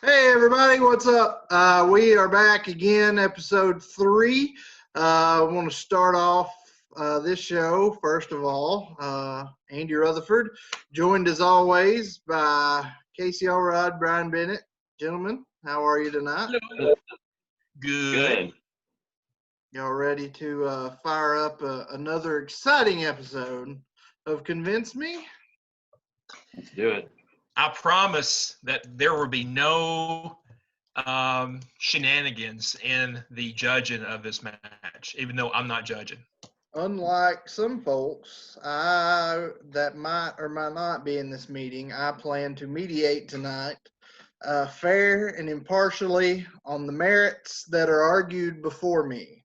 Hey everybody, what's up? We are back again, episode 3. I want to start off this show, first of all, Andy Rutherford, joined as always by Casey Elrod, Brian Bennett. Gentlemen, how are you tonight? Good. Y'all ready to fire up another exciting episode of Convince Me? Let's do it. I promise that there will be no shenanigans in the judging of this match, even though I'm not judging. Unlike some folks that might or might not be in this meeting, I plan to mediate tonight fair and impartially on the merits that are argued before me.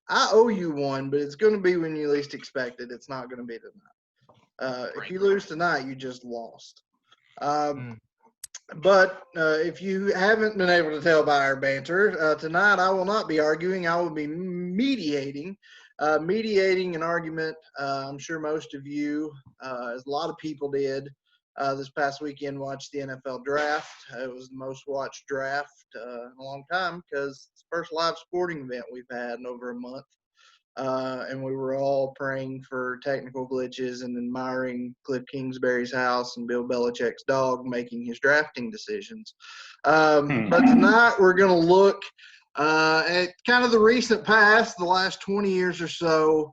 I owe you one, but it's going to be when you least expect it. It's not going to be tonight. If you lose tonight, you just lost. But if you haven't been able to tell by our banter, tonight I will not be arguing. I will be mediating an argument. I'm sure most of you, as a lot of people did, this past weekend watched the NFL draft. It was the most watched draft in a long time because it's the first live sporting event we've had in over a month. And we were all praying for technical glitches and admiring Cliff Kingsbury's house and Bill Belichick's dog making his drafting decisions. But tonight we're going to look at kind of the recent past, the last 20 years or so.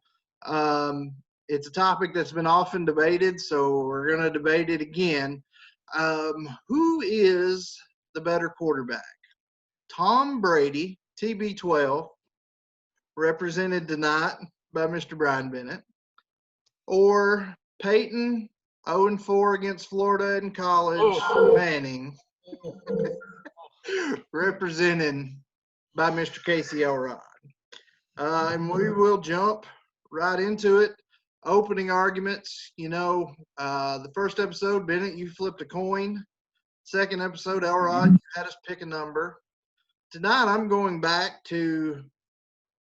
It's a topic that's been often debated, so we're going to debate it again. Who is the better quarterback? Tom Brady, TB12, represented tonight by Mr. Brian Bennett, or Peyton, 0-4 against Florida in college, Manning, represented by Mr. Casey Elrod. And we will jump right into it. Opening arguments, the first episode, Bennett, you flipped a coin. Second episode, Elrod, you had us pick a number. Tonight, I'm going back to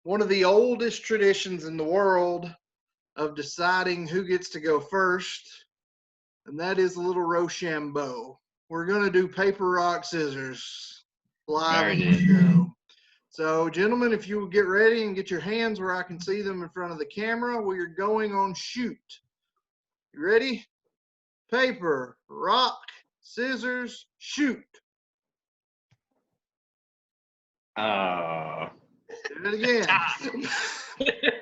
one of the oldest traditions in the world of deciding who gets to go first, and that is a little Rochambeau. We're going to do paper, rock, scissors live on the show. So, gentlemen, if you will get ready and get your hands where I can see them in front of the camera, we are going on shoot. You ready? Paper, rock, scissors, shoot. Do it again.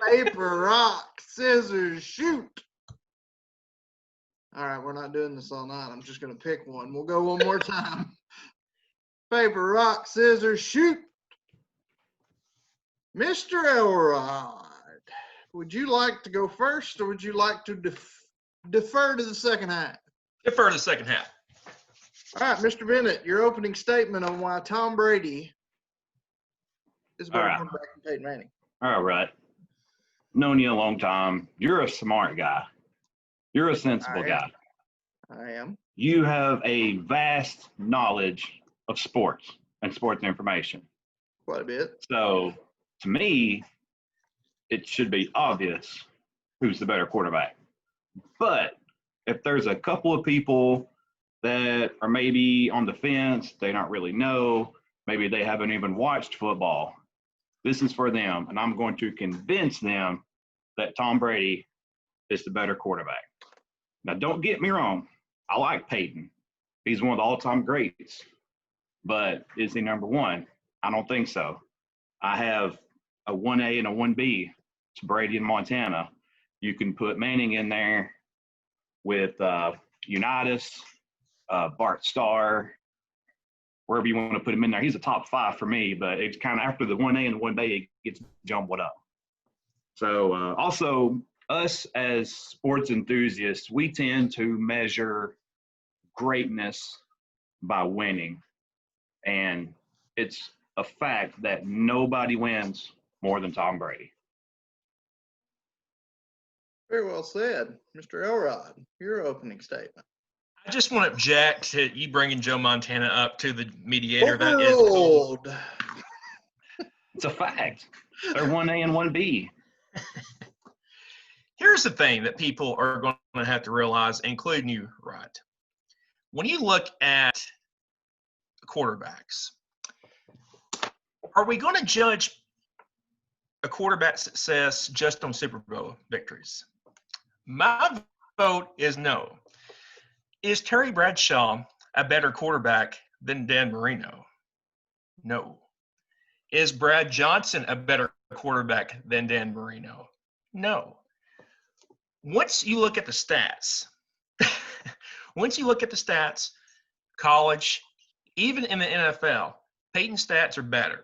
Paper, rock, scissors, shoot. All right, we're not doing this all night. I'm just going to pick one. We'll go one more time. Paper, rock, scissors, shoot. Mr. Elrod, would you like to go first, or would you like to defer to the second half? Defer to the second half. All right, Mr. Bennett, your opening statement on why Tom Brady is better quarterback than Peyton Manning. All right. Known you a long time. You're a smart guy. You're a sensible guy. I am. You have a vast knowledge of sports and sports information. Quite a bit. So, to me, it should be obvious who's the better quarterback. But if there's a couple of people that are maybe on the fence, they don't really know, maybe they haven't even watched football, this is for them, and I'm going to convince them that Tom Brady is the better quarterback. Now, don't get me wrong. I like Peyton. He's one of the all-time greats. But is he number one? I don't think so. I have a 1A and a 1B. It's Brady and Montana. You can put Manning in there with Unitas, Bart Starr, wherever you want to put him in there. He's a top 5 for me, but it's kind of after the 1A and the 1B, it gets jumbled up. So also, us as sports enthusiasts, we tend to measure greatness by winning. And it's a fact that nobody wins more than Tom Brady. Very well said. Mr. Elrod, your opening statement. I just want to object to you bringing Joe Montana up to the mediator. Overruled. That is It's a fact. They're 1A and 1B. Here's the thing that people are going to have to realize, including you, right? When you look at quarterbacks. Are we going to judge a quarterback's success just on Super Bowl victories? My vote is no. Is Terry Bradshaw a better quarterback than Dan Marino? No. Is Brad Johnson a better quarterback than Dan Marino? No. Once you look at the stats, college, even in the NFL, Peyton's stats are better.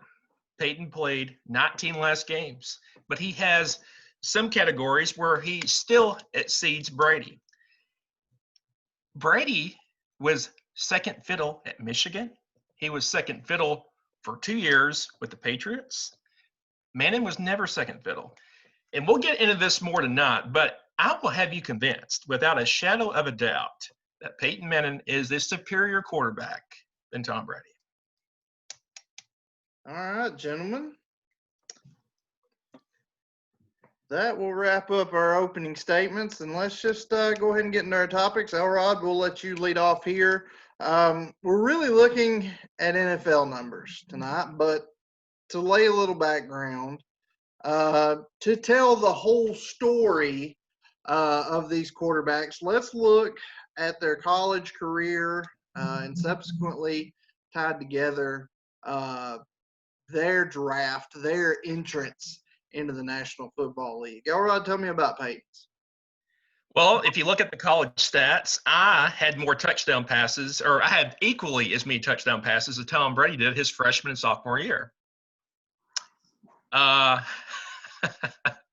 Peyton played 19 less games, but he has some categories where he still exceeds Brady. Brady was second fiddle at Michigan. He was second fiddle for 2 years with the Patriots. Manning was never second fiddle. And we'll get into this more tonight, but I will have you convinced without a shadow of a doubt that Peyton Manning is the superior quarterback than Tom Brady. All right, gentlemen. That will wrap up our opening statements, and let's just go ahead and get into our topics. Elrod, we'll let you lead off here. We're really looking at NFL numbers tonight, but to lay a little background, to tell the whole story of these quarterbacks, let's look at their college career and subsequently tied together their draft, their entrance into the National Football League. Elrod, tell me about Peyton's. Well, if you look at the college stats, I had more touchdown passes, or I had equally as many touchdown passes as Tom Brady did his freshman and sophomore year.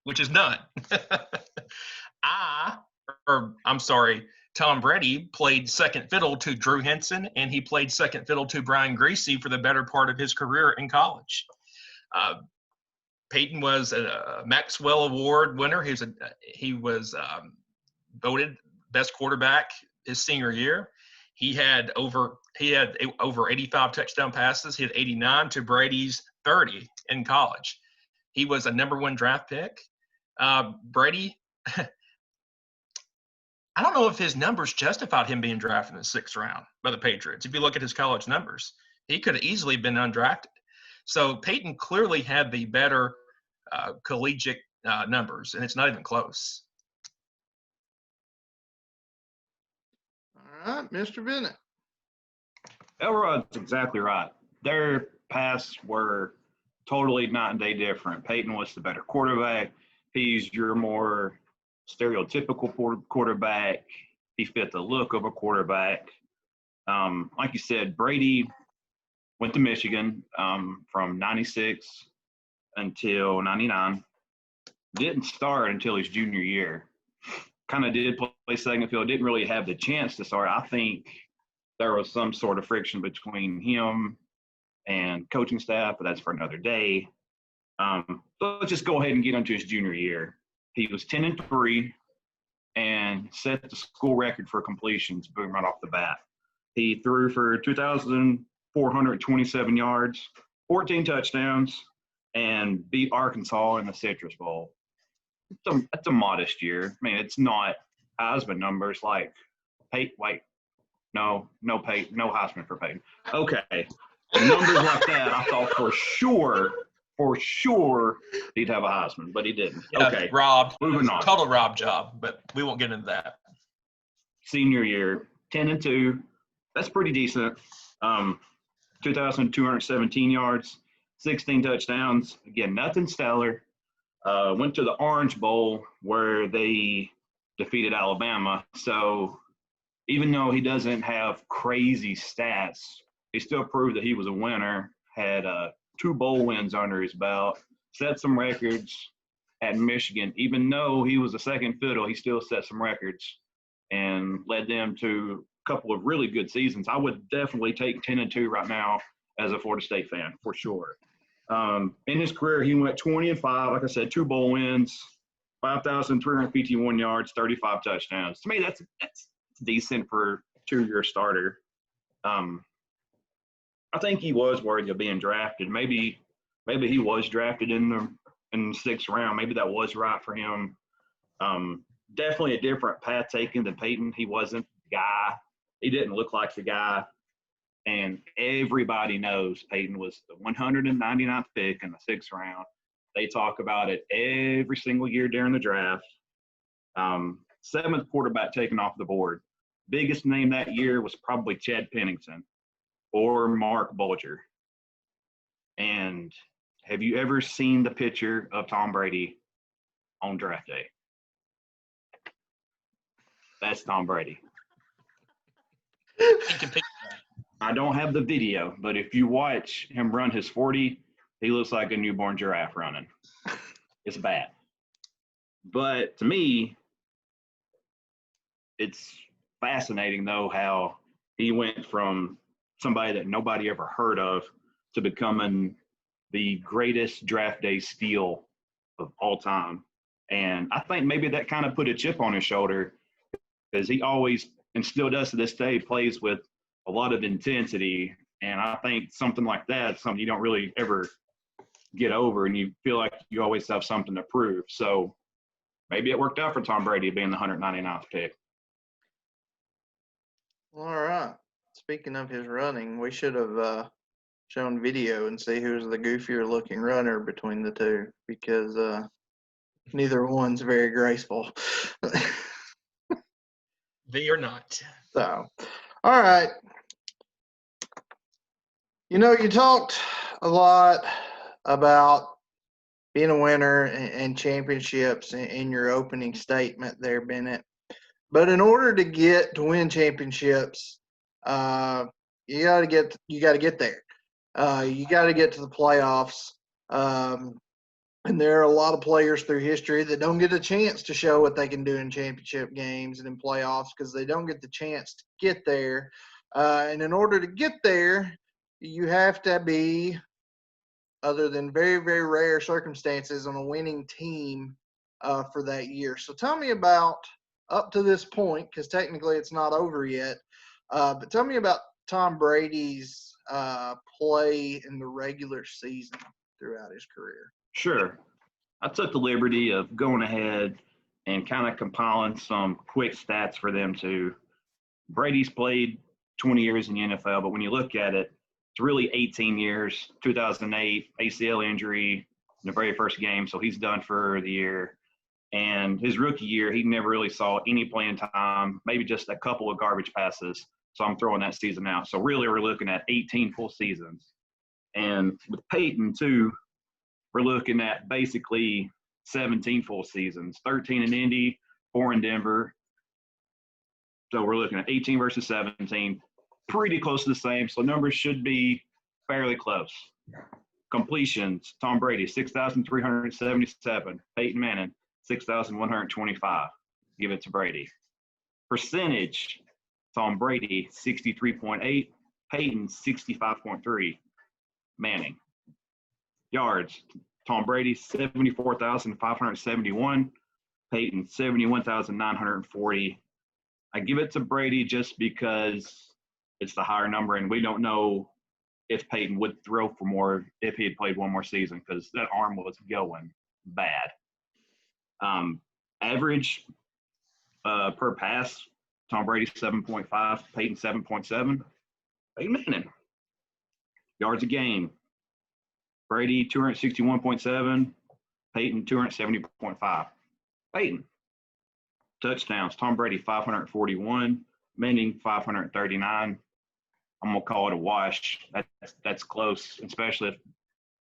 Which is none. Tom Brady played second fiddle to Drew Henson, and he played second fiddle to Brian Griese for the better part of his career in college. Peyton was a Maxwell Award winner. He was voted best quarterback his senior year. He had over 85 touchdown passes. He had 89 to Brady's 30 in college. He was a number 1 draft pick. Brady, I don't know if his numbers justified him being drafted in the 6th round by the Patriots. If you look at his college numbers, he could have easily been undrafted. So Peyton clearly had the better collegiate numbers, and it's not even close. All right, Mr. Bennett. Elrod's exactly right. Their paths were totally night and day different. Peyton was the better quarterback. He's your more stereotypical quarterback. He fit the look of a quarterback. Like you said, Brady went to Michigan from 96 until 99. Didn't start until his junior year. Kind of did play second field. Didn't really have the chance to start. I think there was some sort of friction between him and coaching staff, but that's for another day. So let's just go ahead and get into his junior year. He was 10-3 and set the school record for completions, boom, right off the bat. He threw for 2,427 yards, 14 touchdowns, and beat Arkansas in the Citrus Bowl. That's a modest year. I mean, it's not Heisman numbers like Peyton. No Heisman for Peyton. Okay. Numbers like that, I thought for sure he'd have a Heisman, but he didn't. Yeah, okay. Robbed. Moving on. Total rob job, but we won't get into that. Senior year, 10-2. That's pretty decent. 2,217 yards, 16 touchdowns. Again, nothing stellar. Went to the Orange Bowl where they defeated Alabama. So even though he doesn't have crazy stats, he still proved that he was a winner, had 2 bowl wins under his belt, set some records at Michigan. Even though he was a second fiddle, he still set some records and led them to a couple of really good seasons. I would definitely take 10-2 right now as a Florida State fan, for sure. In his career, he went 20-5. Like I said, 2 bowl wins, 5,351 yards, 35 touchdowns. To me, that's decent for a 2-year starter. I think he was worthy of being drafted. Maybe he was drafted in the 6th round. Maybe that was right for him. Definitely a different path taken than Peyton. He wasn't the guy. He didn't look like the guy. And everybody knows Peyton was the 199th pick in the 6th round. They talk about it every single year during the draft. 7th quarterback taken off the board. Biggest name that year was probably Chad Pennington or Mark Bulger. And have you ever seen the picture of Tom Brady on draft day? That's Tom Brady. I don't have the video, but if you watch him run his 40, he looks like a newborn giraffe running. It's bad. But to me, it's fascinating, though, how he went from somebody that nobody ever heard of to becoming the greatest draft day steal of all time. And I think maybe that kind of put a chip on his shoulder because he always, and still does to this day, plays with a lot of intensity. And I think something like that is something you don't really ever get over, and you feel like you always have something to prove. So maybe it worked out for Tom Brady being the 199th pick. All right. Speaking of his running, we should have shown video and see who's the goofier looking runner between the two, because neither one's very graceful. They are not. So, all right. You know, you talked a lot about being a winner and championships in your opening statement there, Bennett. But in order to get to win championships, you got to get there. You got to get to the playoffs. And there are a lot of players through history that don't get a chance to show what they can do in championship games and in playoffs because they don't get the chance to get there. And in order to get there, you have to be, other than very, very rare circumstances, on a winning team for that year. So tell me about, up to this point, because technically it's not over yet, but tell me about Tom Brady's play in the regular season throughout his career. Sure. I took the liberty of going ahead and kind of compiling some quick stats for them too. Brady's played 20 years in the NFL, but when you look at it, it's really 18 years. 2008 ACL injury in the very first game, so he's done for the year. And his rookie year, he never really saw any playing time, maybe just a couple of garbage passes. So I'm throwing that season out. So really we're looking at 18 full seasons. And with Peyton too, we're looking at basically 17 full seasons, 13 in Indy, 4 in Denver. So we're looking at 18 versus 17, pretty close to the same. So numbers should be fairly close. Completions, Tom Brady, 6,377. Peyton Manning, 6,125. Give it to Brady. Percentage, Tom Brady, 63.8. Peyton, 65.3. Manning. Yards, Tom Brady, 74,571. Peyton, 71,940. I give it to Brady just because it's the higher number, and we don't know if Peyton would throw for more if he had played one more season because that arm was going bad. Average per pass, Tom Brady 7.5, Peyton 7.7. Peyton Manning. Yards a game, Brady 261.7, Peyton 270.5. Peyton. Touchdowns, Tom Brady 541, Manning 539. I'm going to call it a wash. That's close, especially if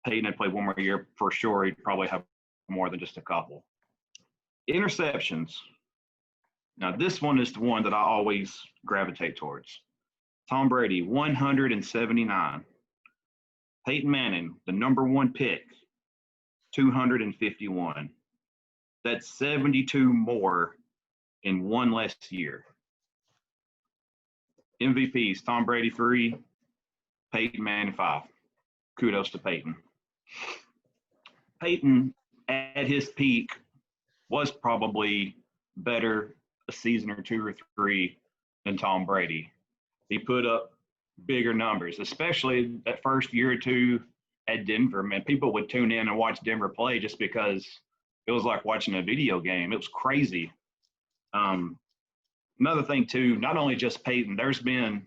Peyton had played one more year. For sure, he'd probably have more than just a couple. Interceptions. Now, this one is the one that I always gravitate towards. Tom Brady, 179. Peyton Manning, the number 1 pick, 251. That's 72 more in one less year. MVPs, Tom Brady 3, Peyton Manning 5. Kudos to Peyton. Peyton, at his peak, was probably better a season or 2 or 3 than Tom Brady. He put up bigger numbers, especially that first year or 2 at Denver. Man, people would tune in and watch Denver play just because it was like watching a video game. It was crazy. Another thing, too, not only just Peyton, there's been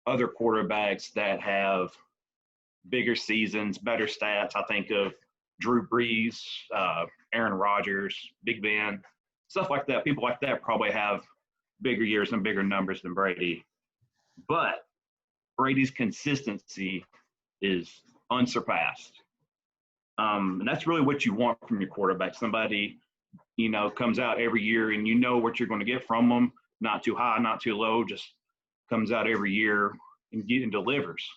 other quarterbacks that have bigger seasons, better stats. I think of Drew Brees, Aaron Rodgers, Big Ben, stuff like that. People like that probably have bigger years and bigger numbers than Brady. But Brady's consistency is unsurpassed. And that's really what you want from your quarterback. Somebody, comes out every year and you know what you're going to get from them. Not too high, not too low, just comes out every year and delivers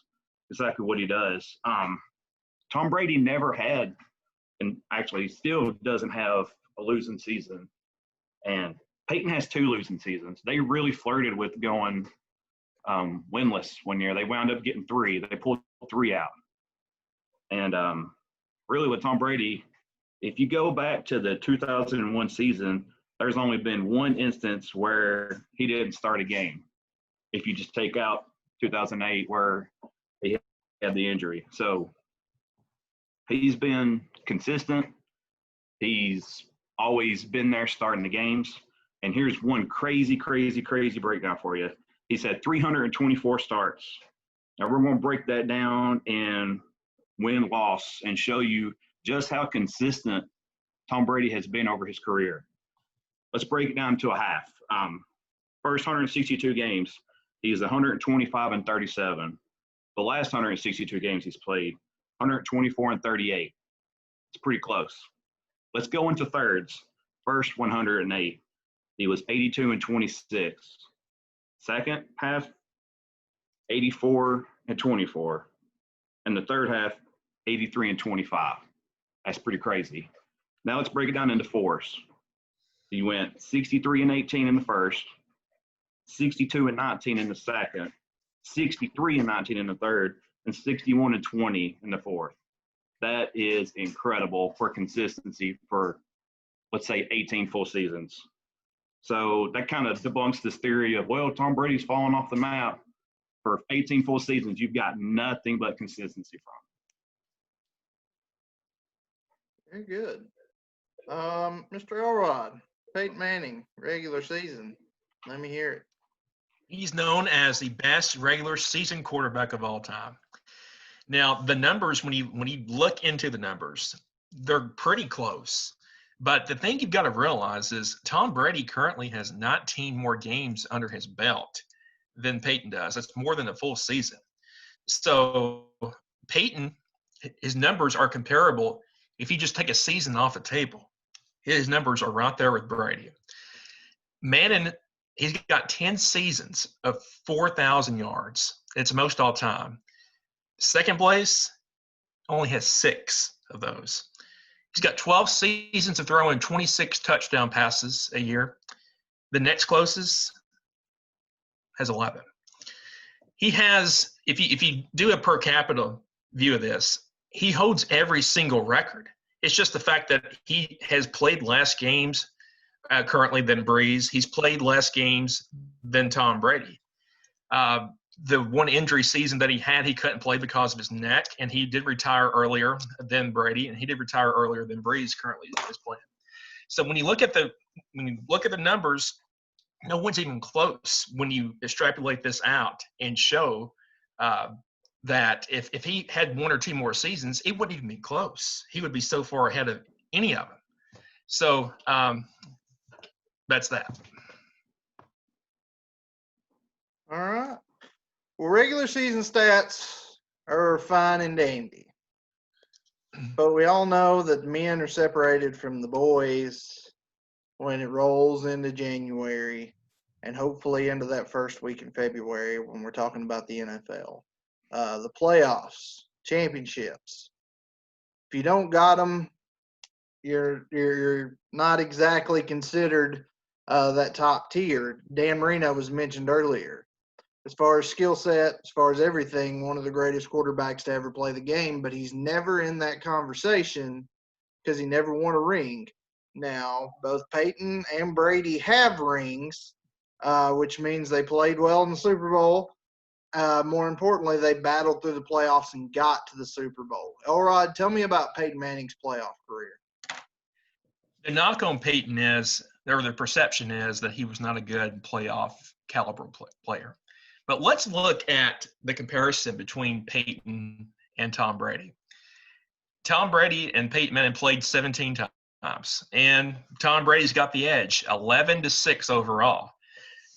exactly what he does. Tom Brady never had, and actually still doesn't have, a losing season. And Peyton has 2 losing seasons. They really flirted with going winless one year. They wound up getting 3. They pulled 3 out. And really with Tom Brady, if you go back to the 2001 season, there's only been one instance where he didn't start a game. If you just take out 2008 where he had the injury. So he's been consistent. He's always been there starting the games. And here's one crazy breakdown for you. He's had 324 starts. Now we're going to break that down in win-loss and show you just how consistent Tom Brady has been over his career. Let's break it down to a half. First 162 games, he's 125-37. The last 162 games he's played, 124-38. It's pretty close. Let's go into thirds. First 108, he was 82-26. Second half, 84-24. And the third half, 83-25. That's pretty crazy. Now let's break it down into fours. He went 63-18 in the first, 62-19 in the second, 63-19 in the third, and 61-20 in the fourth. That is incredible for consistency for, let's say, 18 full seasons. So that kind of debunks this theory of, well, Tom Brady's fallen off the map. For 18 full seasons, you've got nothing but consistency from. Very good. Mr. Elrod, Peyton Manning, regular season. Let me hear it. He's known as the best regular season quarterback of all time. Now, the numbers, when you look into the numbers, they're pretty close. But the thing you've got to realize is Tom Brady currently has 19 more games under his belt than Peyton does. That's more than a full season. So Peyton, his numbers are comparable. If you just take a season off the table, his numbers are right there with Brady. Manning, he's got 10 seasons of 4,000 yards. It's most all time. Second place only has 6 of those. He's got 12 seasons of throwing 26 touchdown passes a year. The next closest has 11. He has, if you do a per capita view of this, he holds every single record. It's just the fact that he has played less games currently than Breeze. He's played less games than Tom Brady. The one injury season that he had, he couldn't play because of his neck, and he did retire earlier than Brady, and he did retire earlier than Breeze currently is playing. So when you look at the numbers, no one's even close when you extrapolate this out and show that if he had 1 or 2 more seasons, it wouldn't even be close. He would be so far ahead of any of them. So that's that. All right. Well, regular season stats are fine and dandy. But we all know that men are separated from the boys when it rolls into January and hopefully into that first week in February when we're talking about the NFL. The playoffs, championships. If you don't got them, you're not exactly considered that top tier. Dan Marino was mentioned earlier. As far as skill set, as far as everything, one of the greatest quarterbacks to ever play the game, but he's never in that conversation because he never won a ring. Now, both Peyton and Brady have rings, which means they played well in the Super Bowl. More importantly, they battled through the playoffs and got to the Super Bowl. Elrod, tell me about Peyton Manning's playoff career. The knock on Peyton is, or the perception is, that he was not a good playoff caliber player. But let's look at the comparison between Peyton and Tom Brady. Tom Brady and Peyton Manning played 17 times, and Tom Brady's got the edge, 11-6 overall.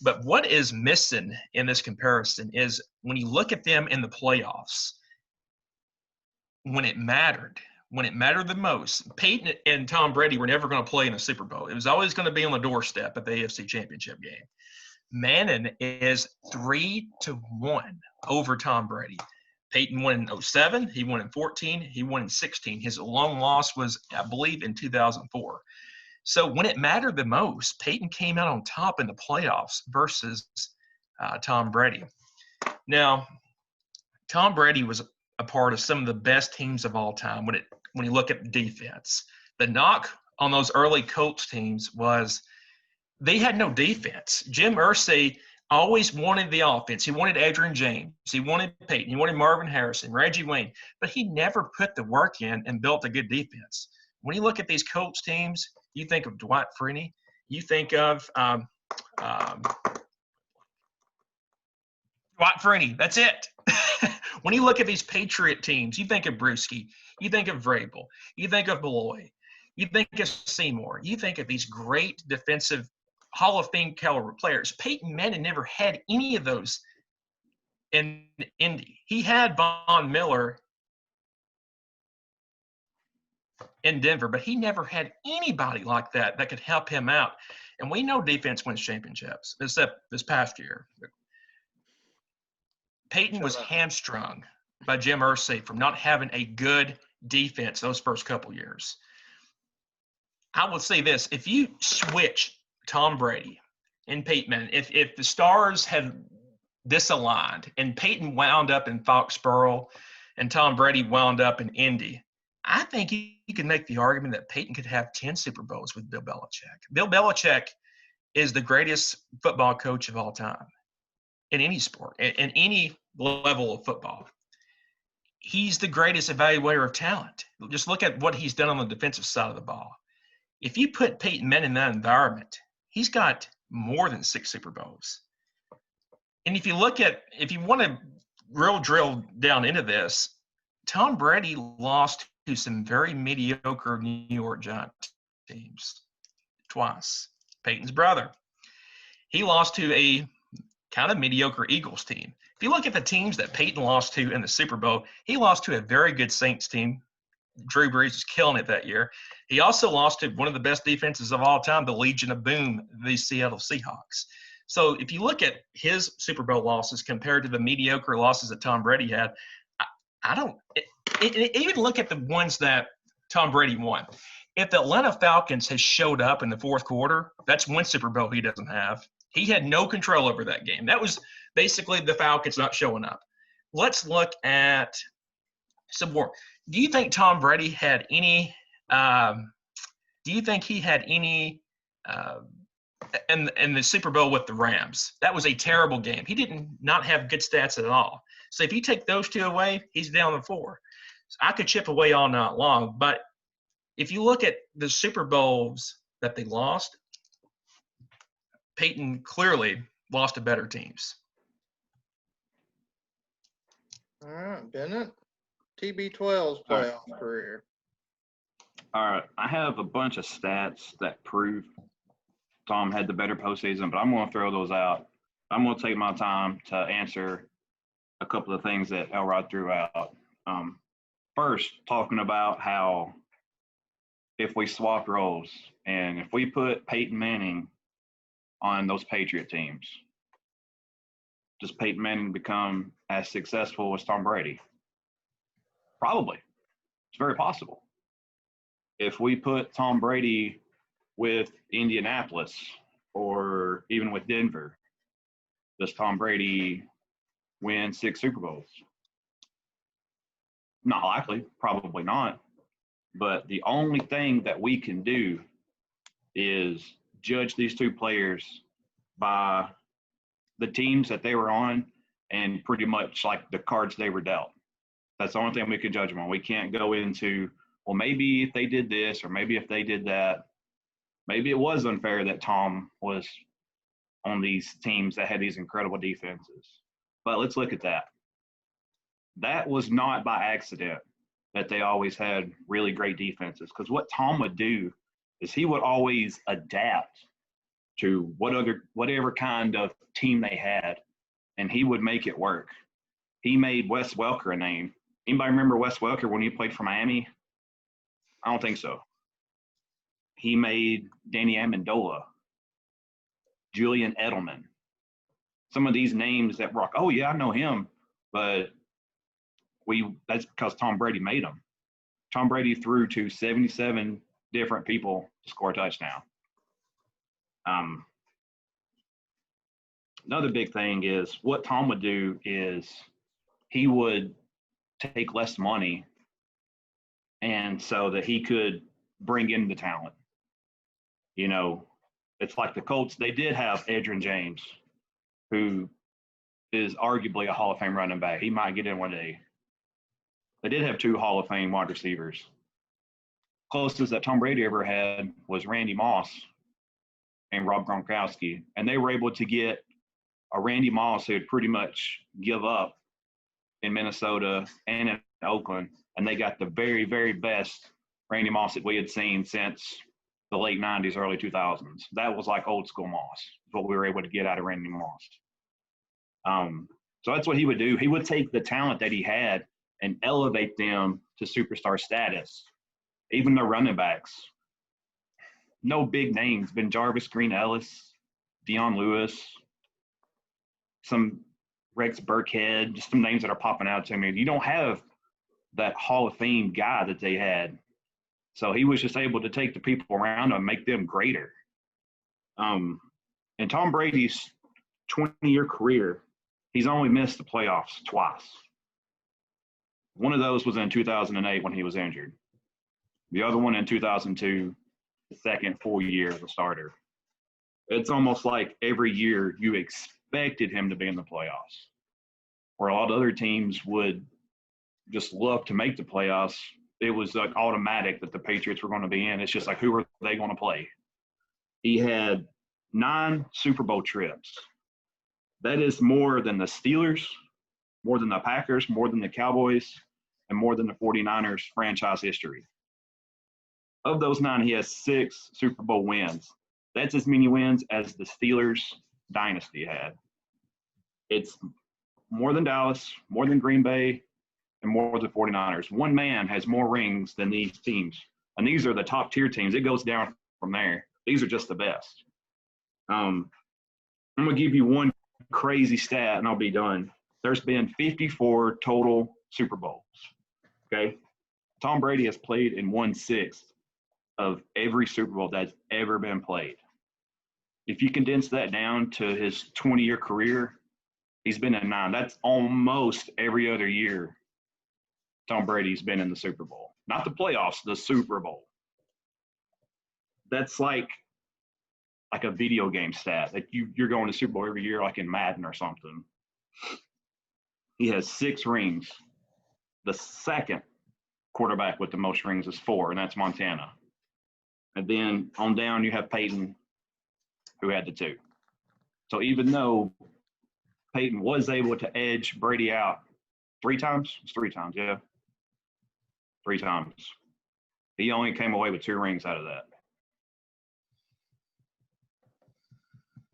But what is missing in this comparison is when you look at them in the playoffs, when it mattered the most, Peyton and Tom Brady were never going to play in the Super Bowl. It was always going to be on the doorstep at the AFC Championship game. Manning is 3-1 over Tom Brady. Peyton won in 07, he won in 14, he won in 16. His long loss was, I believe, in 2004. So when it mattered the most, Peyton came out on top in the playoffs versus Tom Brady. Now, Tom Brady was a part of some of the best teams of all time when you look at defense. The knock on those early Colts teams was they had no defense. Jim Irsay always wanted the offense. He wanted Adrian James. He wanted Peyton. He wanted Marvin Harrison, Reggie Wayne. But he never put the work in and built a good defense. When you look at these Colts teams, you think of Dwight Freeney. You think of Dwight Freeney. That's it. When you look at these Patriot teams, you think of Brewski. You think of Vrabel. You think of Malloy. You think of Seymour. You think of these great defensive Hall of Fame caliber players. Peyton Manning never had any of those in Indy. He had Von Miller in Denver, but he never had anybody like that could help him out. And we know defense wins championships, except this past year. Peyton was hamstrung by Jim Irsay from not having a good defense those first couple years. I will say this: if you switch Tom Brady and Peyton Manning, if the stars had disaligned and Peyton wound up in Foxborough and Tom Brady wound up in Indy, I think you can make the argument that Peyton could have 10 Super Bowls with Bill Belichick. Bill Belichick is the greatest football coach of all time in any sport, in any level of football. He's the greatest evaluator of talent. Just look at what he's done on the defensive side of the ball. If you put Peyton Manning in that environment, he's got more than 6 Super Bowls. And if you want to real drill down into this, Tom Brady lost to some very mediocre New York Giants teams twice. Peyton's brother. He lost to a kind of mediocre Eagles team. If you look at the teams that Peyton lost to in the Super Bowl, he lost to a very good Saints team. Drew Brees was killing it that year. He also lost to one of the best defenses of all time, the Legion of Boom, the Seattle Seahawks. So if you look at his Super Bowl losses compared to the mediocre losses that Tom Brady had, even look at the ones that Tom Brady won. If the Atlanta Falcons has showed up in the fourth quarter, that's one Super Bowl he doesn't have. He had no control over that game. That was basically the Falcons not showing up. Let's look at some more. Do you think Tom Brady had any in the Super Bowl with the Rams? That was a terrible game. He did not have good stats at all. So if you take those two away, he's down to 4. So I could chip away all night long, but if you look at the Super Bowls that they lost, Peyton clearly lost to better teams. All right, Bennett. TB12's playoff career. All right, I have a bunch of stats that prove Tom had the better postseason, but I'm going to throw those out. I'm going to take my time to answer a couple of things that Elrod threw out. First, talking about how if we swapped roles and if we put Peyton Manning on those Patriot teams, does Peyton Manning become as successful as Tom Brady? Probably. It's very possible. If we put Tom Brady with Indianapolis or even with Denver, does Tom Brady win 6 Super Bowls? Not likely, probably not. But the only thing that we can do is judge these two players by the teams that they were on and pretty much like the cards they were dealt. That's the only thing we can judge them on. We can't go into, well, maybe if they did this or maybe if they did that, maybe it was unfair that Tom was on these teams that had these incredible defenses. But let's look at that. That was not by accident that they always had really great defenses. Because what Tom would do is he would always adapt to whatever kind of team they had, and he would make it work. He made Wes Welker a name. Anybody remember Wes Welker when he played for Miami? I don't think so. He made Danny Amendola, Julian Edelman. Some of these names that were like, oh yeah, I know him, but that's because Tom Brady made them. Tom Brady threw to 77 different people to score a touchdown. Another big thing is what Tom would do is he would take less money, and so that he could bring in the talent. You know, it's like the Colts. They did have Edgerrin James, who is arguably a Hall of Fame running back. He might get in one day. They did have 2 Hall of Fame wide receivers. Closest that Tom Brady ever had was Randy Moss and Rob Gronkowski, and they were able to get a Randy Moss who would pretty much give up in Minnesota and in Oakland, and they got the very, very best Randy Moss that we had seen since the late 90s, early 2000s. That was like old school Moss, what we were able to get out of Randy Moss. So that's what he would do. He would take the talent that he had and elevate them to superstar status. Even the running backs. No big names. Ben Jarvis, Green Ellis, Deion Lewis, some Rex Burkhead, just some names that are popping out to me. You don't have that Hall of Fame guy that they had. So he was just able to take the people around him and make them greater. In Tom Brady's 20-year career, he's only missed the playoffs twice. One of those was in 2008 when he was injured. The other one in 2002, the second full year as a starter. It's almost like every year you expected him to be in the playoffs. Where a lot of other teams would just love to make the playoffs. It was like automatic that the Patriots were going to be in. It's just like, who are they going to play? He had 9 Super Bowl trips. That is more than the Steelers, more than the Packers, more than the Cowboys, and more than the 49ers franchise history. Of those 9, he has 6 Super Bowl wins. That's as many wins as the Steelers dynasty had. It's more than Dallas, more than Green Bay, and more than the 49ers. One man has more rings than these teams. And these are the top tier teams. It goes down from there. These are just the best. I'm going to give you one crazy stat and I'll be done. There's been 54 total Super Bowls. Okay. Tom Brady has played in 1/6 of every Super Bowl that's ever been played. If you condense that down to his 20-year career, he's been in 9. That's almost every other year Tom Brady's been in the Super Bowl. Not the playoffs, the Super Bowl. That's like a video game stat. Like you're going to Super Bowl every year, like in Madden or something. He has 6 rings. The second quarterback with the most rings is 4, and that's Montana. And then on down, you have Peyton, who had the 2. So even though Peyton was able to edge Brady out 3 times, it's 3 times, yeah. 3 times. He only came away with 2 rings out of that.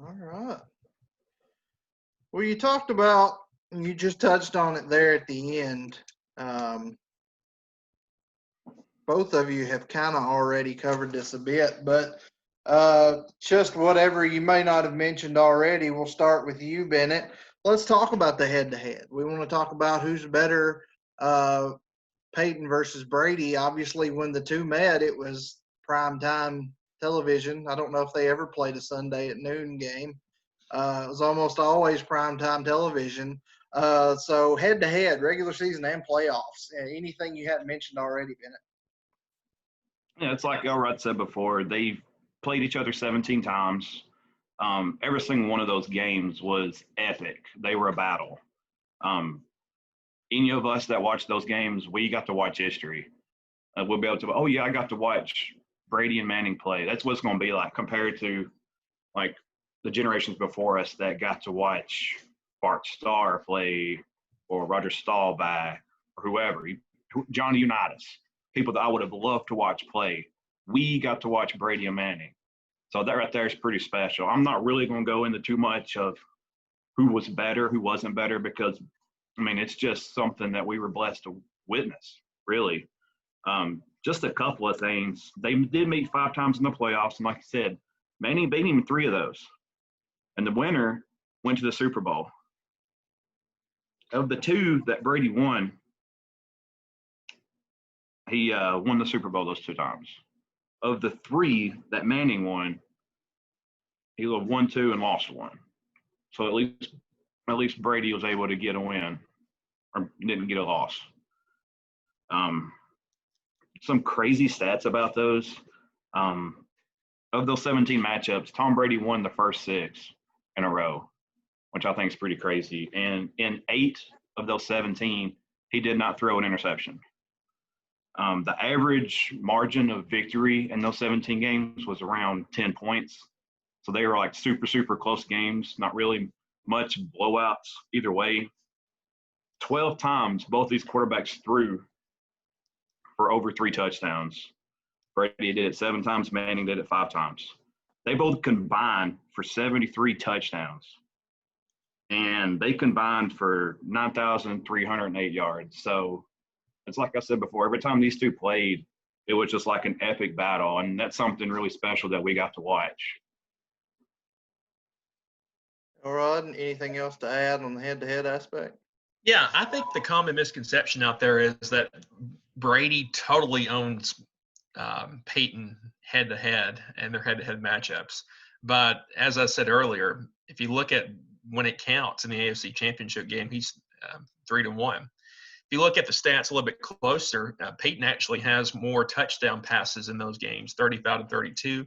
All right. Well, you talked about, and you just touched on it there at the end. Both of you have kind of already covered this a bit, but just whatever you may not have mentioned already, we'll start with you, Bennett. Let's talk about the head-to-head. We want to talk about who's better, Peyton versus Brady. Obviously, when the 2 met, it was primetime television. I don't know if they ever played a Sunday at noon game. It was almost always primetime television. So head-to-head, regular season and playoffs. Anything you hadn't mentioned already, Bennett? Yeah, it's like Elrod said before. They've played each other 17 times. Every single one of those games was epic. They were a battle. Any of us that watched those games, we got to watch history. We'll be able to, oh, yeah, I got to watch Brady and Manning play. That's what it's going to be like compared to, like, the generations before us that got to watch Bart Starr play or Roger Staubach or whoever, Johnny Unitas, people that I would have loved to watch play. We got to watch Brady and Manning. So that right there is pretty special. I'm not really going to go into too much of who was better, who wasn't better, because, I mean, it's just something that we were blessed to witness, really. Just a couple of things. They did meet 5 times in the playoffs, and like I said, Manning beat him in 3 of those. And the winner went to the Super Bowl. Of the 2 that Brady won, he won the Super Bowl those 2 times. Of the 3 that Manning won, he won 2 and lost 1. So at least Brady was able to get a win, or didn't get a loss. Some crazy stats about those. Of those 17 matchups, Tom Brady won the first 6 in a row, which I think is pretty crazy. And in 8 of those 17, he did not throw an interception. The average margin of victory in those 17 games was around 10 points. So they were like super, super close games, not really much blowouts either way. 12 times both these quarterbacks threw for over 3 touchdowns. Brady did it 7 times, Manning did it 5 times. They both combined for 73 touchdowns. And they combined for 9,308 yards. So it's like I said before, every time these 2 played, it was just like an epic battle. And that's something really special that we got to watch. Rod, anything else to add on the head-to-head aspect? Yeah, I think the common misconception out there is that Brady totally owns Peyton head-to-head and their head-to-head matchups. But as I said earlier, if you look at when it counts in the AFC Championship game, he's 3-1. If you look at the stats a little bit closer, Peyton actually has more touchdown passes in those games, 35-32.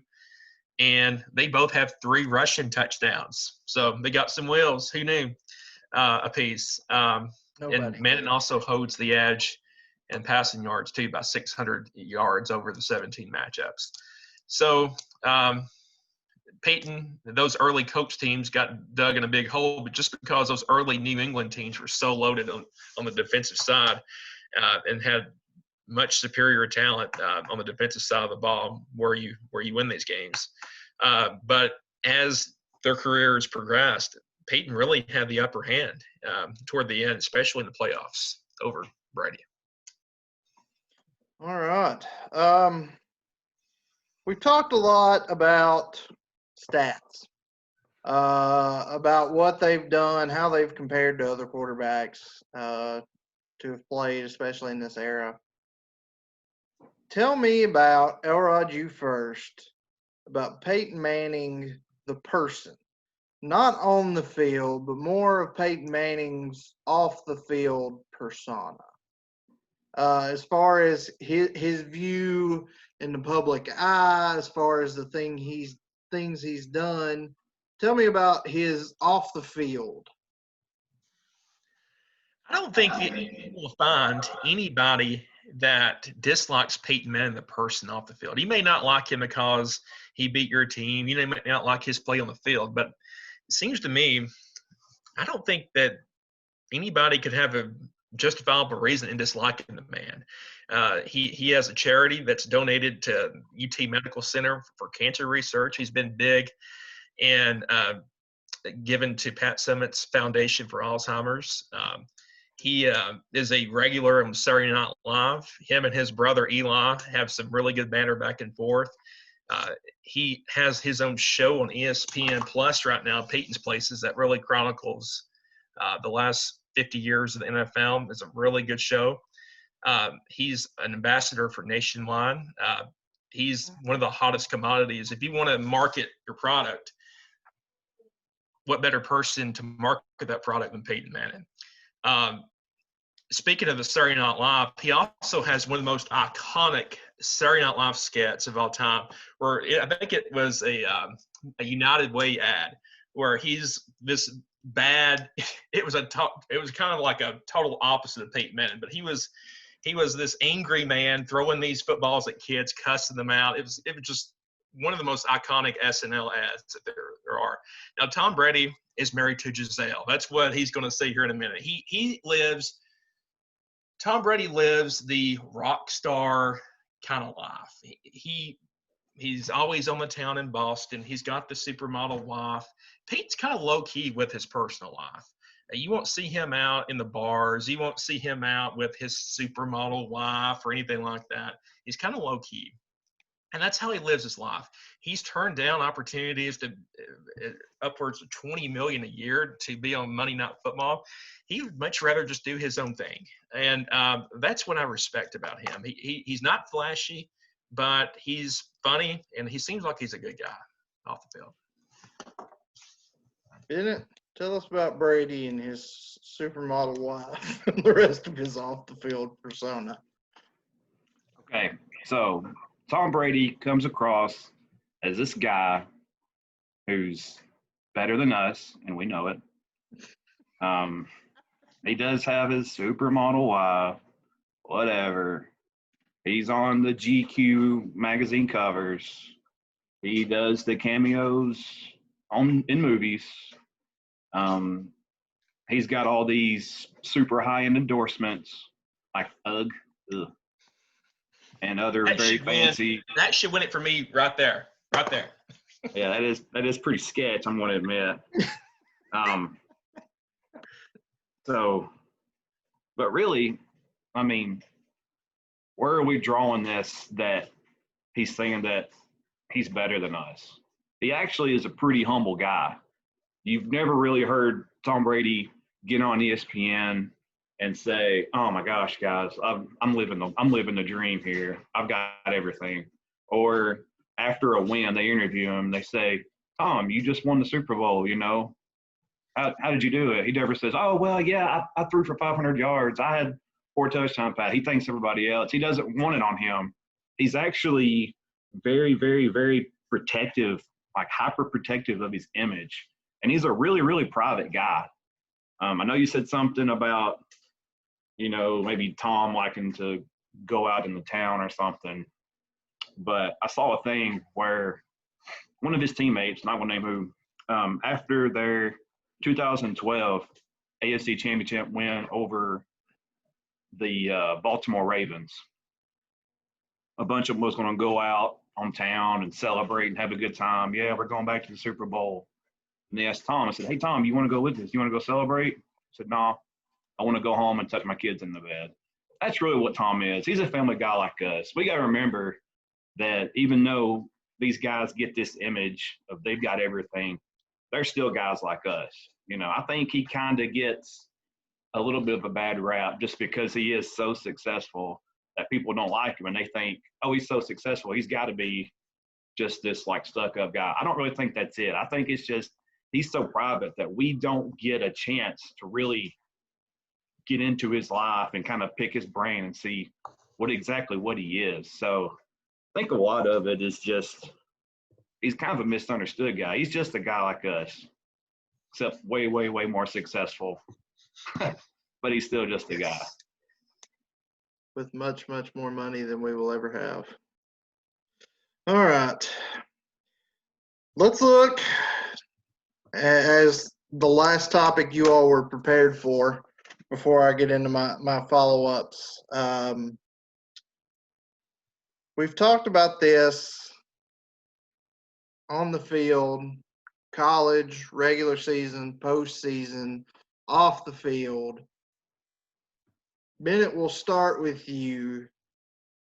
And they both have 3 rushing touchdowns. So they got some wheels. Who knew? Apiece. And Manning also holds the edge in passing yards too by 600 yards over the 17 matchups. So Peyton, those early Colts teams got dug in a big hole, but just because those early New England teams were so loaded on the defensive side and had much superior talent on the defensive side of the ball where you win these games. But as their careers progressed, Peyton really had the upper hand toward the end, especially in the playoffs over Brady. All right. We've talked a lot about stats, about what they've done, how they've compared to other quarterbacks to have played, especially in this era. Tell me about, Elrod, you first, about Peyton Manning, the person. Not on the field, but more of Peyton Manning's off the field persona. As far as his view in the public eye, as far as the things he's done, tell me about his off the field. I don't think you will find anybody that dislikes Peyton Manning, the person, off the field. You may not like him because he beat your team. You may not like his play on the field, but it seems to me, I don't think that anybody could have a justifiable reason in disliking the man. He has a charity that's donated to UT Medical Center for cancer research. He's been big and given to Pat Summitt's Foundation for Alzheimer's. He is a regular on Saturday Night Live. Him and his brother Eli have some really good banter back and forth. He has his own show on ESPN Plus right now, Peyton's Places, that really chronicles the last 50 years of the NFL. It's a really good show. He's an ambassador for Nationwide. He's one of the hottest commodities. If you want to market your product, what better person to market that product than Peyton Manning? Speaking of the Saturday Night Live, he also has one of the most iconic Saturday Night Live skits of all time, where I think it was a United Way ad, where he's this bad. It was kind of like a total opposite of Peyton Manning, but he was this angry man throwing these footballs at kids, cussing them out. It was just one of the most iconic SNL ads that there there are. Now, Tom Brady is married to Giselle. That's what he's going to say here in a minute. Tom Brady lives the rock star kind of life. He's always on the town in Boston. He's got the supermodel wife. Pete's kind of low key with his personal life. You won't see him out in the bars. You won't see him out with his supermodel wife or anything like that. He's kind of low key. And that's how he lives his life. He's turned down opportunities to upwards of $20 million a year to be on Monday Night Football. He would much rather just do his own thing. And that's what I respect about him. He's not flashy, but he's funny, and he seems like he's a good guy off the field. Bennett, tell us about Brady and his supermodel wife and the rest of his off-the-field persona. Okay, so Tom Brady comes across as this guy who's better than us, and we know it. He does have his supermodel wife, whatever. He's on the GQ magazine covers. He does the cameos in movies. He's got all these super high-end endorsements like UGG, and other very fancy. That should win it for me right there. Right there. Yeah, that is pretty sketch, I'm going to admit. But really, I mean, where are we drawing this that he's saying that he's better than us? He actually is a pretty humble guy. You've never really heard Tom Brady get on ESPN and say, "Oh my gosh, guys, I'm living the dream here. I've got everything." Or after a win, they interview him. They say, "Tom, you just won the Super Bowl. You know, how did you do it?" He never says, "Oh well, yeah, I threw for 500 yards. I had 4 touchdown passes." He thanks everybody else. He doesn't want it on him. He's actually very, very, very protective, like hyper protective of his image. And he's a really, really private guy. I know you said something about, maybe Tom liking to go out in the town or something. But I saw a thing where one of his teammates, not going to name who, after their 2012 AFC Championship win over the Baltimore Ravens, a bunch of them was going to go out on town and celebrate and have a good time. Yeah, we're going back to the Super Bowl. And they asked Tom, I said, "Hey, Tom, you want to go with us? You want to go celebrate?" I said, "No, I want to go home and tuck my kids in the bed." That's really what Tom is. He's a family guy like us. We got to remember that even though these guys get this image of they've got everything, they're still guys like us. I think he kind of gets a little bit of a bad rap just because he is so successful that people don't like him and they think, "Oh, he's so successful, he's got to be just this like stuck up guy." I don't really think that's it. I think it's just he's so private that we don't get a chance to really get into his life and kind of pick his brain and see what he is. So I think a lot of it is just he's kind of a misunderstood guy. He's just a guy like us, except way, way, way more successful. But he's still just a guy. With much, much more money than we will ever have. All right. Let's look as the last topic you all were prepared for before I get into my follow-ups. We've talked about this on the field, college, regular season, postseason, off the field. Bennett, we'll start with you.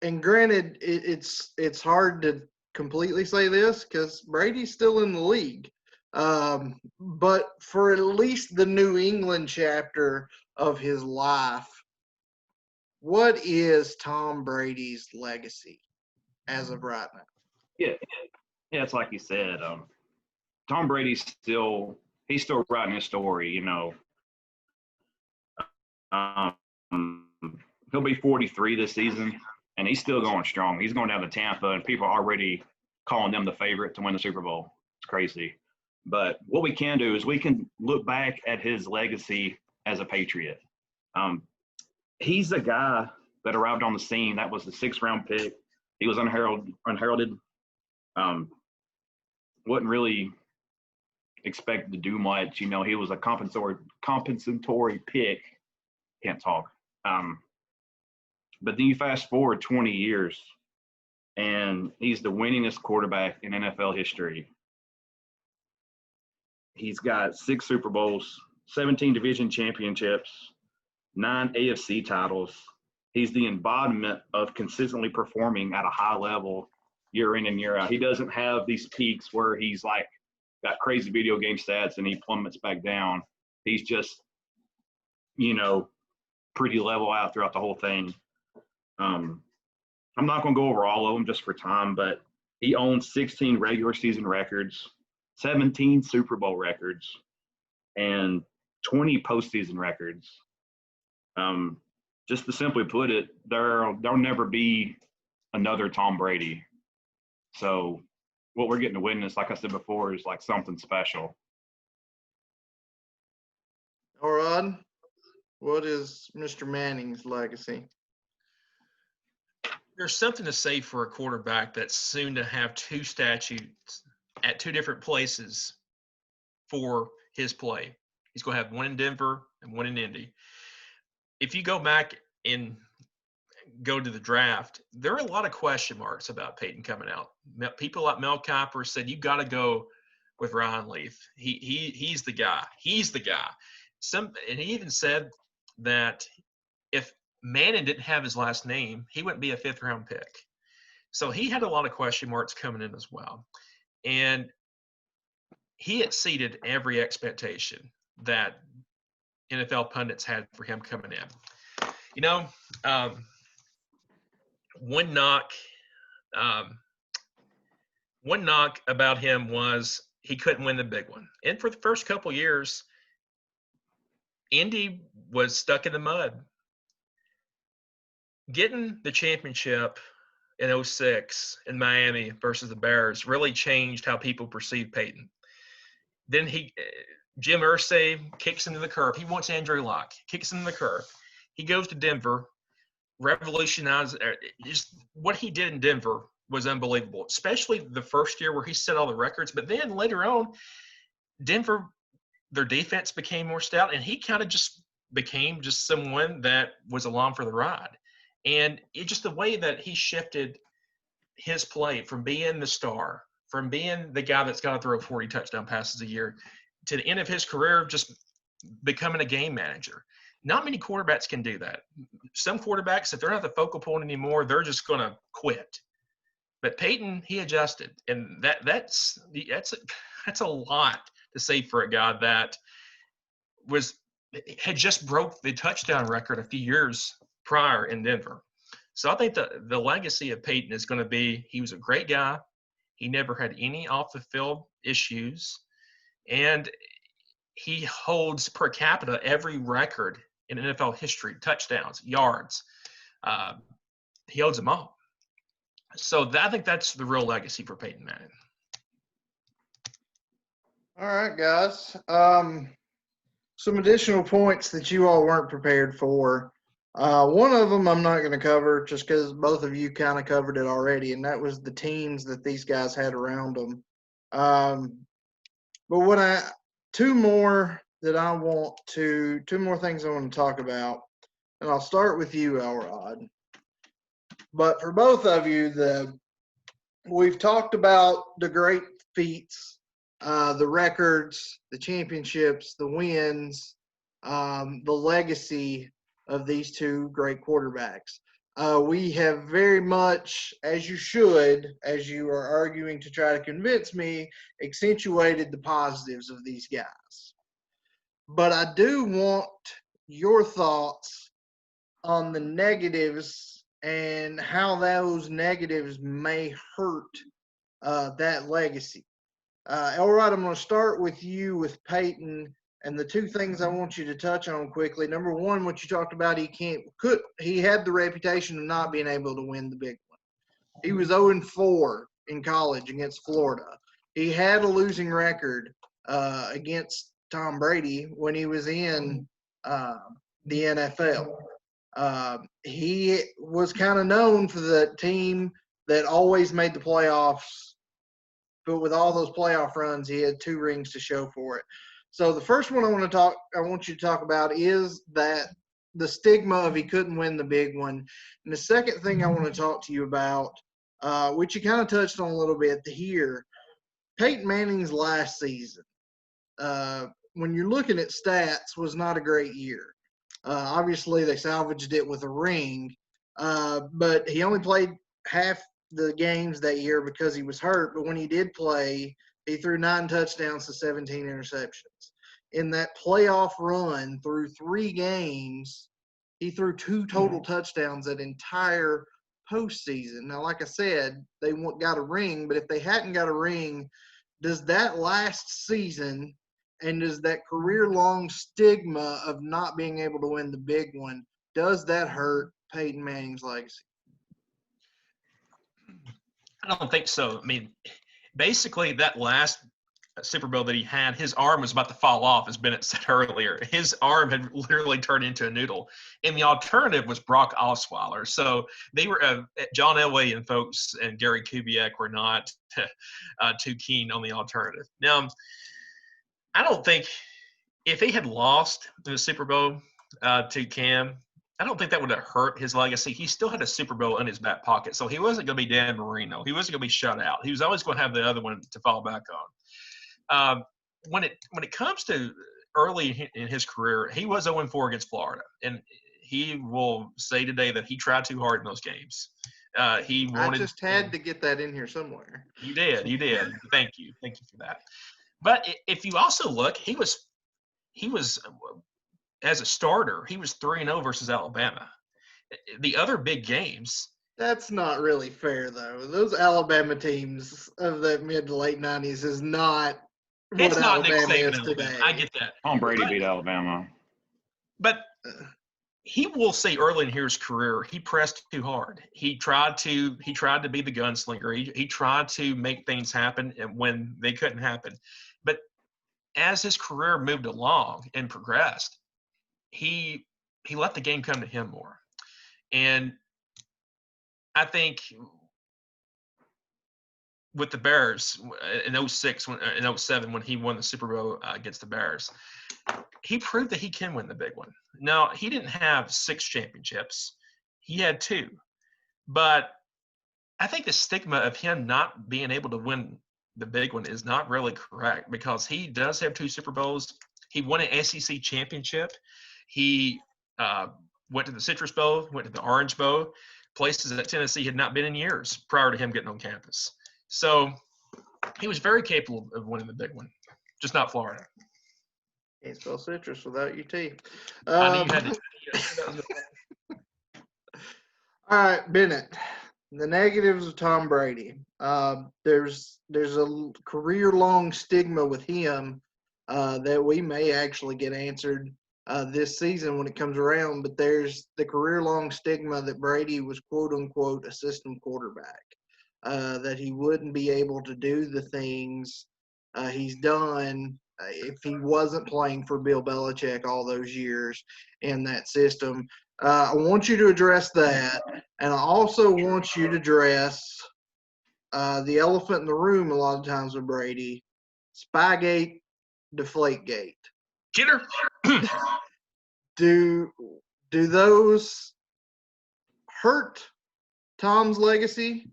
And granted, it's hard to completely say this because Brady's still in the league. But for at least the New England chapter of his life, what is Tom Brady's legacy as of right now? Yeah, it's like you said. Tom Brady's still writing his story. He'll be 43 this season, and he's still going strong. He's going down to Tampa, and people are already calling them the favorite to win the Super Bowl. It's crazy. But what we can do is we can look back at his legacy as a Patriot. He's a guy that arrived on the scene. That was the 6th-round pick. He was unheralded. Wasn't really expected to do much. You know, he was a compensatory pick. Can't talk. But then you fast forward 20 years, and he's the winningest quarterback in NFL history. He's got 6 Super Bowls, 17 division championships, 9 AFC titles. He's the embodiment of consistently performing at a high level year in and year out. He doesn't have these peaks where he's like got crazy video game stats and he plummets back down. He's just, you know, pretty level out throughout the whole thing. I'm not going to go over all of them just for time, but he owns 16 regular season records, 17 Super Bowl records, and 20 postseason records. Just to simply put it, there'll never be another Tom Brady. So what we're getting to witness, like I said before, is like something special. Rod, what is Mr. Manning's legacy? There's something to say for a quarterback that's soon to have 2 statutes at 2 different places for his play. He's going to have one in Denver and one in Indy. If you go back and go to the draft, there are a lot of question marks about Peyton coming out. People like Mel Kiper said, you got to go with Ryan Leaf. He's the guy. He's the guy. And he even said that if Manning didn't have his last name, he wouldn't be a 5th-round pick. So he had a lot of question marks coming in as well. And he exceeded every expectation that NFL pundits had for him coming in. You know, one knock about him was he couldn't win the big one. And for the first couple of years, Indy was stuck in the mud. Getting the championship in 2006 in Miami versus the Bears really changed how people perceive Peyton. Then Jim Irsay kicks into the curve. He wants Andrew Luck, kicks into the curve. He goes to Denver, revolutionized. Just what he did in Denver was unbelievable, especially the first year where he set all the records. But then later on, Denver, their defense became more stout, and he kind of just became just someone that was along for the ride. And it just the way that he shifted his play from being the star, from being the guy that's got to throw 40 touchdown passes a year, to the end of his career just becoming a game manager. Not many quarterbacks can do that. Some quarterbacks, if they're not the focal point anymore, they're just going to quit. But Peyton, he adjusted, and that's a lot to say for a guy that had just broke the touchdown record a few years prior in Denver. So I think the legacy of Peyton is going to be he was a great guy. He never had any off the field issues, and he holds per capita every record in NFL history: touchdowns, yards. He holds them all. So I think that's the real legacy for Peyton Manning. All right, guys. Some additional points that you all weren't prepared for. One of them I'm not going to cover just because both of you kind of covered it already, and that was the teams that these guys had around them. But two more things I want to talk about, and I'll start with you, Elrod. But for both of you, we've talked about the great feats, the records, the championships, the wins, the legacy of these 2 great quarterbacks. We have very much, as you should, as you are arguing to try to convince me, accentuated the positives of these guys. But I do want your thoughts on the negatives and how those negatives may hurt that legacy. Elrod, I'm going to start with you with Peyton, and the 2 things I want you to touch on quickly. Number one, what you talked about, he had the reputation of not being able to win the big one. He was 0-4 in college against Florida. He had a losing record against Tom Brady when he was in the NFL. He was kind of known for the team that always made the playoffs but with all those playoff runs, he had 2 rings to show for it. So the first one I want you to talk about is that the stigma of he couldn't win the big one. And the second thing I want to talk to you about, which you kind of touched on a little bit here, Peyton Manning's last season, when you're looking at stats, was not a great year. Obviously, they salvaged it with a ring, but he only played half the games that year because he was hurt. But when he did play, he threw 9 touchdowns to 17 interceptions. In that playoff run through 3 games, he threw 2 total touchdowns that entire postseason. Now, like I said, they got a ring, but if they hadn't got a ring, does that last season and does that career-long stigma of not being able to win the big one, does that hurt Peyton Manning's legacy? I don't think so. I mean, basically that last Super Bowl that he had, his arm was about to fall off, as Bennett said earlier. His arm had literally turned into a noodle. And the alternative was Brock Osweiler. So they were John Elway and folks and Gary Kubiak were not too keen on the alternative. Now, I don't think if he had lost in the Super Bowl to Cam, I don't think that would have hurt his legacy. He still had a Super Bowl in his back pocket, so he wasn't going to be Dan Marino. He wasn't going to be shut out. He was always going to have the other one to fall back on. When it comes to early in his career, he was 0-4 against Florida, and he will say today that he tried too hard in those games. I just had to get that in here somewhere. You did. Thank you for that. But if you also look, he was as a starter, he was 3-0 versus Alabama. The other big games. That's not really fair, though. Those Alabama teams of the mid to late 90s is not what Alabama is today. I get that. Tom Brady beat Alabama. But he will say early in his career, he pressed too hard. He tried to be the gunslinger. He tried to make things happen when they couldn't happen. But as his career moved along and progressed, he let the game come to him more. And I think with the Bears in 06, in 07, when he won the Super Bowl against the Bears, he proved that he can win the big one. Now, he didn't have 6 championships. He had 2. But I think the stigma of him not being able to win the big one is not really correct, because he does have 2 Super Bowls. He won an SEC championship. He went to the Citrus Bowl, went to the Orange Bowl, places that Tennessee had not been in years prior to him getting on campus. So he was very capable of winning the big one, just not Florida. Can't spell citrus without UT. I knew you had to. All right, Bennett. The negatives of Tom Brady. There's a career-long stigma with him that we may actually get answered this season when it comes around. But there's the career-long stigma that Brady was quote-unquote a system quarterback, that he wouldn't be able to do the things he's done if he wasn't playing for Bill Belichick all those years in that system. I want you to address that, and I also want you to address the elephant in the room a lot of times with Brady, Spygate, Deflategate. Get her. Do those hurt Tom's legacy?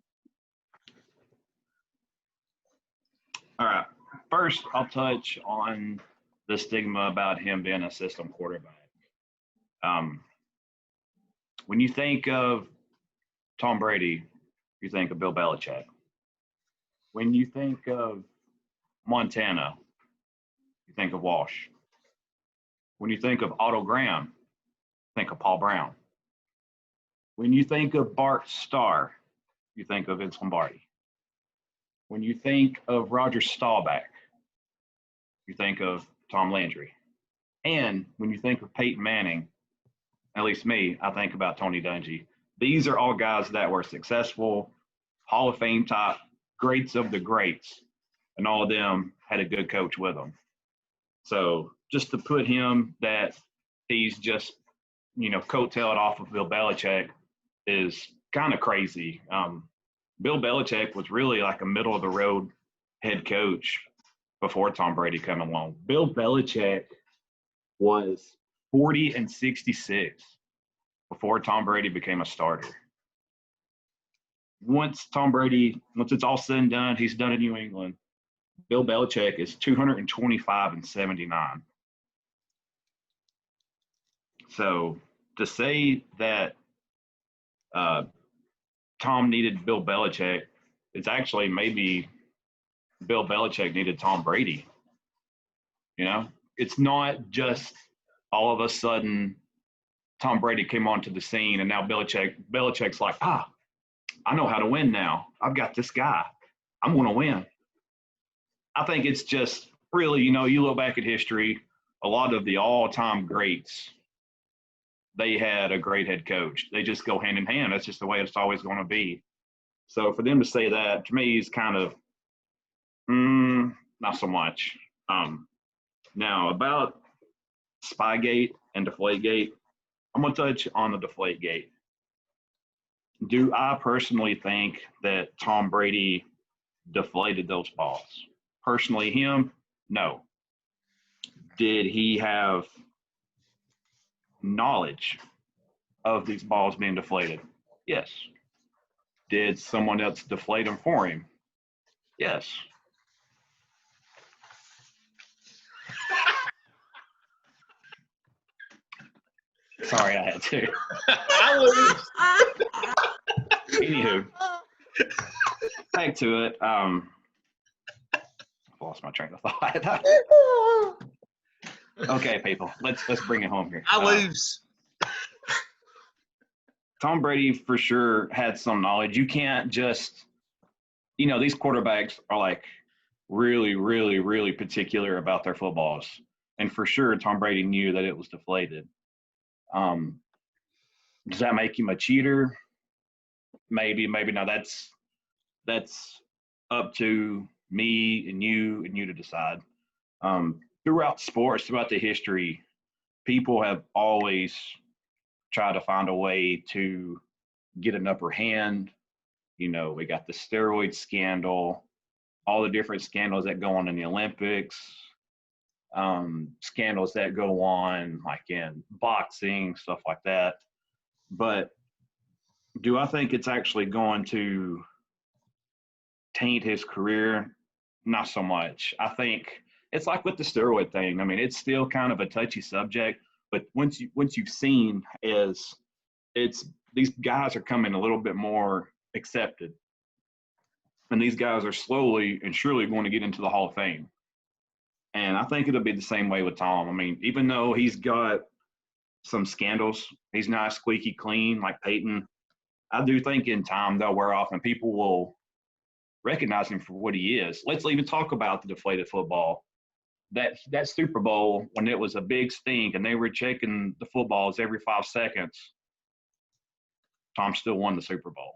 All right. First, I'll touch on the stigma about him being a system quarterback. When you think of Tom Brady, you think of Bill Belichick. When you think of Montana, you think of Walsh. When you think of Otto Graham, think of Paul Brown. When you think of Bart Starr, you think of Vince Lombardi. When you think of Roger Staubach, you think of Tom Landry. And when you think of Peyton Manning, at least me, I think about Tony Dungy. These are all guys that were successful, Hall of Fame type, greats of the greats, and all of them had a good coach with them. So just to put him that he's just, coattailed off of Bill Belichick is kind of crazy. Bill Belichick was really like a middle of the road head coach before Tom Brady come along. Bill Belichick was 40-66 before Tom Brady became a starter. Once it's all said and done, he's done in New England. Bill Belichick is 225-79. So to say that Tom needed Bill Belichick, it's actually maybe Bill Belichick needed Tom Brady. You know, it's not just all of a sudden Tom Brady came onto the scene and now Belichick's like, I know how to win now. I've got this guy. I'm going to win. I think it's just really, you look back at history, a lot of the all-time greats, they had a great head coach. They just go hand in hand. That's just the way it's always going to be. So for them to say that, to me, is kind of not so much. Now, about Spygate and Deflategate, I'm going to touch on the Deflategate. Do I personally think that Tom Brady deflated those balls? Personally, him, no. Did he have knowledge of these balls being deflated? Yes. Did someone else deflate them for him? Yes. Sorry, I had to. Anywho, back to it. I lost my train of thought. Okay, people, let's bring it home here. I lose. Tom Brady for sure had some knowledge. You can't just, these quarterbacks are like really, really, really particular about their footballs, and for sure Tom Brady knew that it was deflated. Does that make him a cheater? Maybe not. That's up to me and you to decide. Throughout sports, throughout the history, people have always tried to find a way to get an upper hand. We got the steroid scandal, all the different scandals that go on in the Olympics, scandals that go on like in boxing, stuff like that. But do I think it's actually going to taint his career? Not so much. I think it's like with the steroid thing. I mean, it's still kind of a touchy subject, but once you've seen it's these guys are coming a little bit more accepted, and these guys are slowly and surely going to get into the Hall of Fame. And I think it'll be the same way with Tom. I mean, even though he's got some scandals, he's not squeaky clean like Peyton. I do think in time they'll wear off and people will recognize him for what he is. Let's even talk about the deflated football. That Super Bowl, when it was a big stink and they were checking the footballs every 5 seconds, Tom still won the Super Bowl.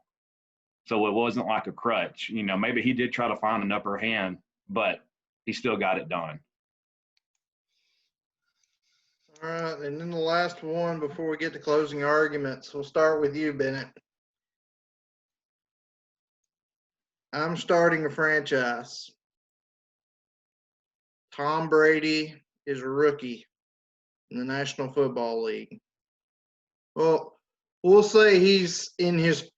So it wasn't like a crutch. Maybe he did try to find an upper hand, but he still got it done. All right, and then the last one before we get to closing arguments, we'll start with you, Bennett. I'm starting a franchise. Tom Brady is a rookie in the National Football League. Well, we'll say he's in his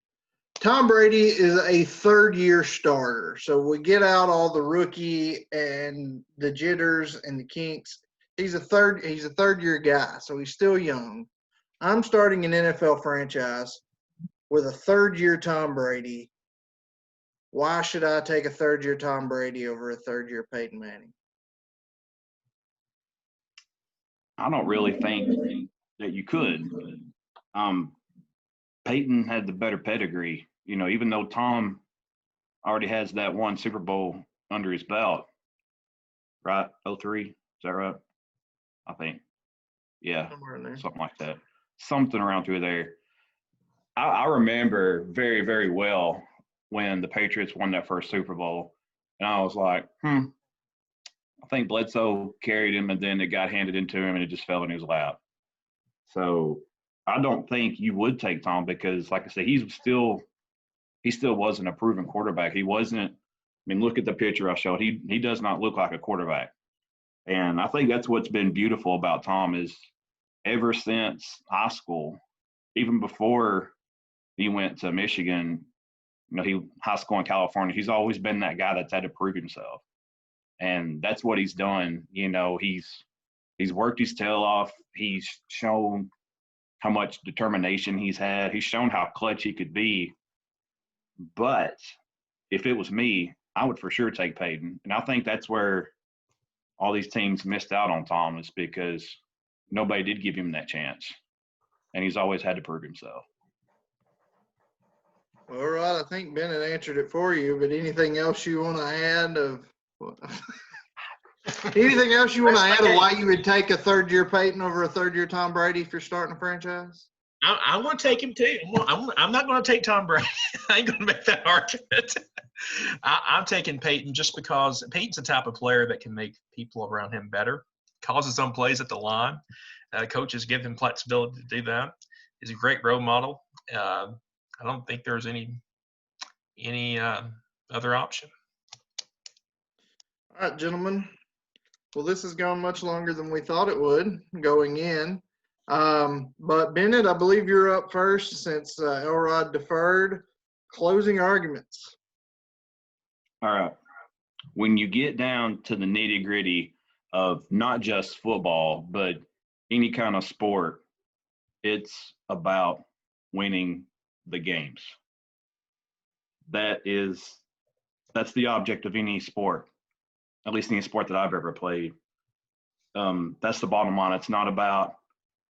– Tom Brady is a third-year starter. So we get out all the rookie and the jitters and the kinks. He's a third-year guy, so he's still young. I'm starting an NFL franchise with a third-year Tom Brady. Why should I take a third-year Tom Brady over a third-year Peyton Manning? I don't really think that you could. Peyton had the better pedigree. Even though Tom already has that one Super Bowl under his belt, right? 03, is that right? I think. Yeah, something like that. Something around through there. I remember very, very well when the Patriots won that first Super Bowl. And I was like, I think Bledsoe carried him, and then it got handed into him, and it just fell in his lap. So I don't think you would take Tom because, like I said, he still wasn't a proven quarterback. He wasn't mean, look at the picture I showed. He does not look like a quarterback. And I think that's what's been beautiful about Tom is ever since high school, even before he went to Michigan, high school in California, he's always been that guy that's had to prove himself. And that's what he's done. He's worked his tail off. He's shown how much determination he's had. He's shown how clutch he could be. But if it was me, I would for sure take Peyton. And I think that's where all these teams missed out on Tom is because nobody did give him that chance. And he's always had to prove himself. All right, I think Bennett answered it for you, but anything else you want to add anything else you want to add of why you would take a third-year Peyton over a third-year Tom Brady if you're starting a franchise? I want to take him too. I'm not going to take Tom Brady. I ain't going to make that argument. I'm taking Peyton just because Peyton's the type of player that can make people around him better, calls his own plays at the line. Coaches give him flexibility to do that. He's a great role model. I don't think there's any other option. All right, gentlemen. Well, this has gone much longer than we thought it would going in. But Bennett, I believe you're up first since Elrod deferred. Closing arguments. All right. When you get down to the nitty-gritty of not just football, but any kind of sport, it's about winning the games. That's the object of any sport, at least any sport that I've ever played. That's the bottom line. It's not about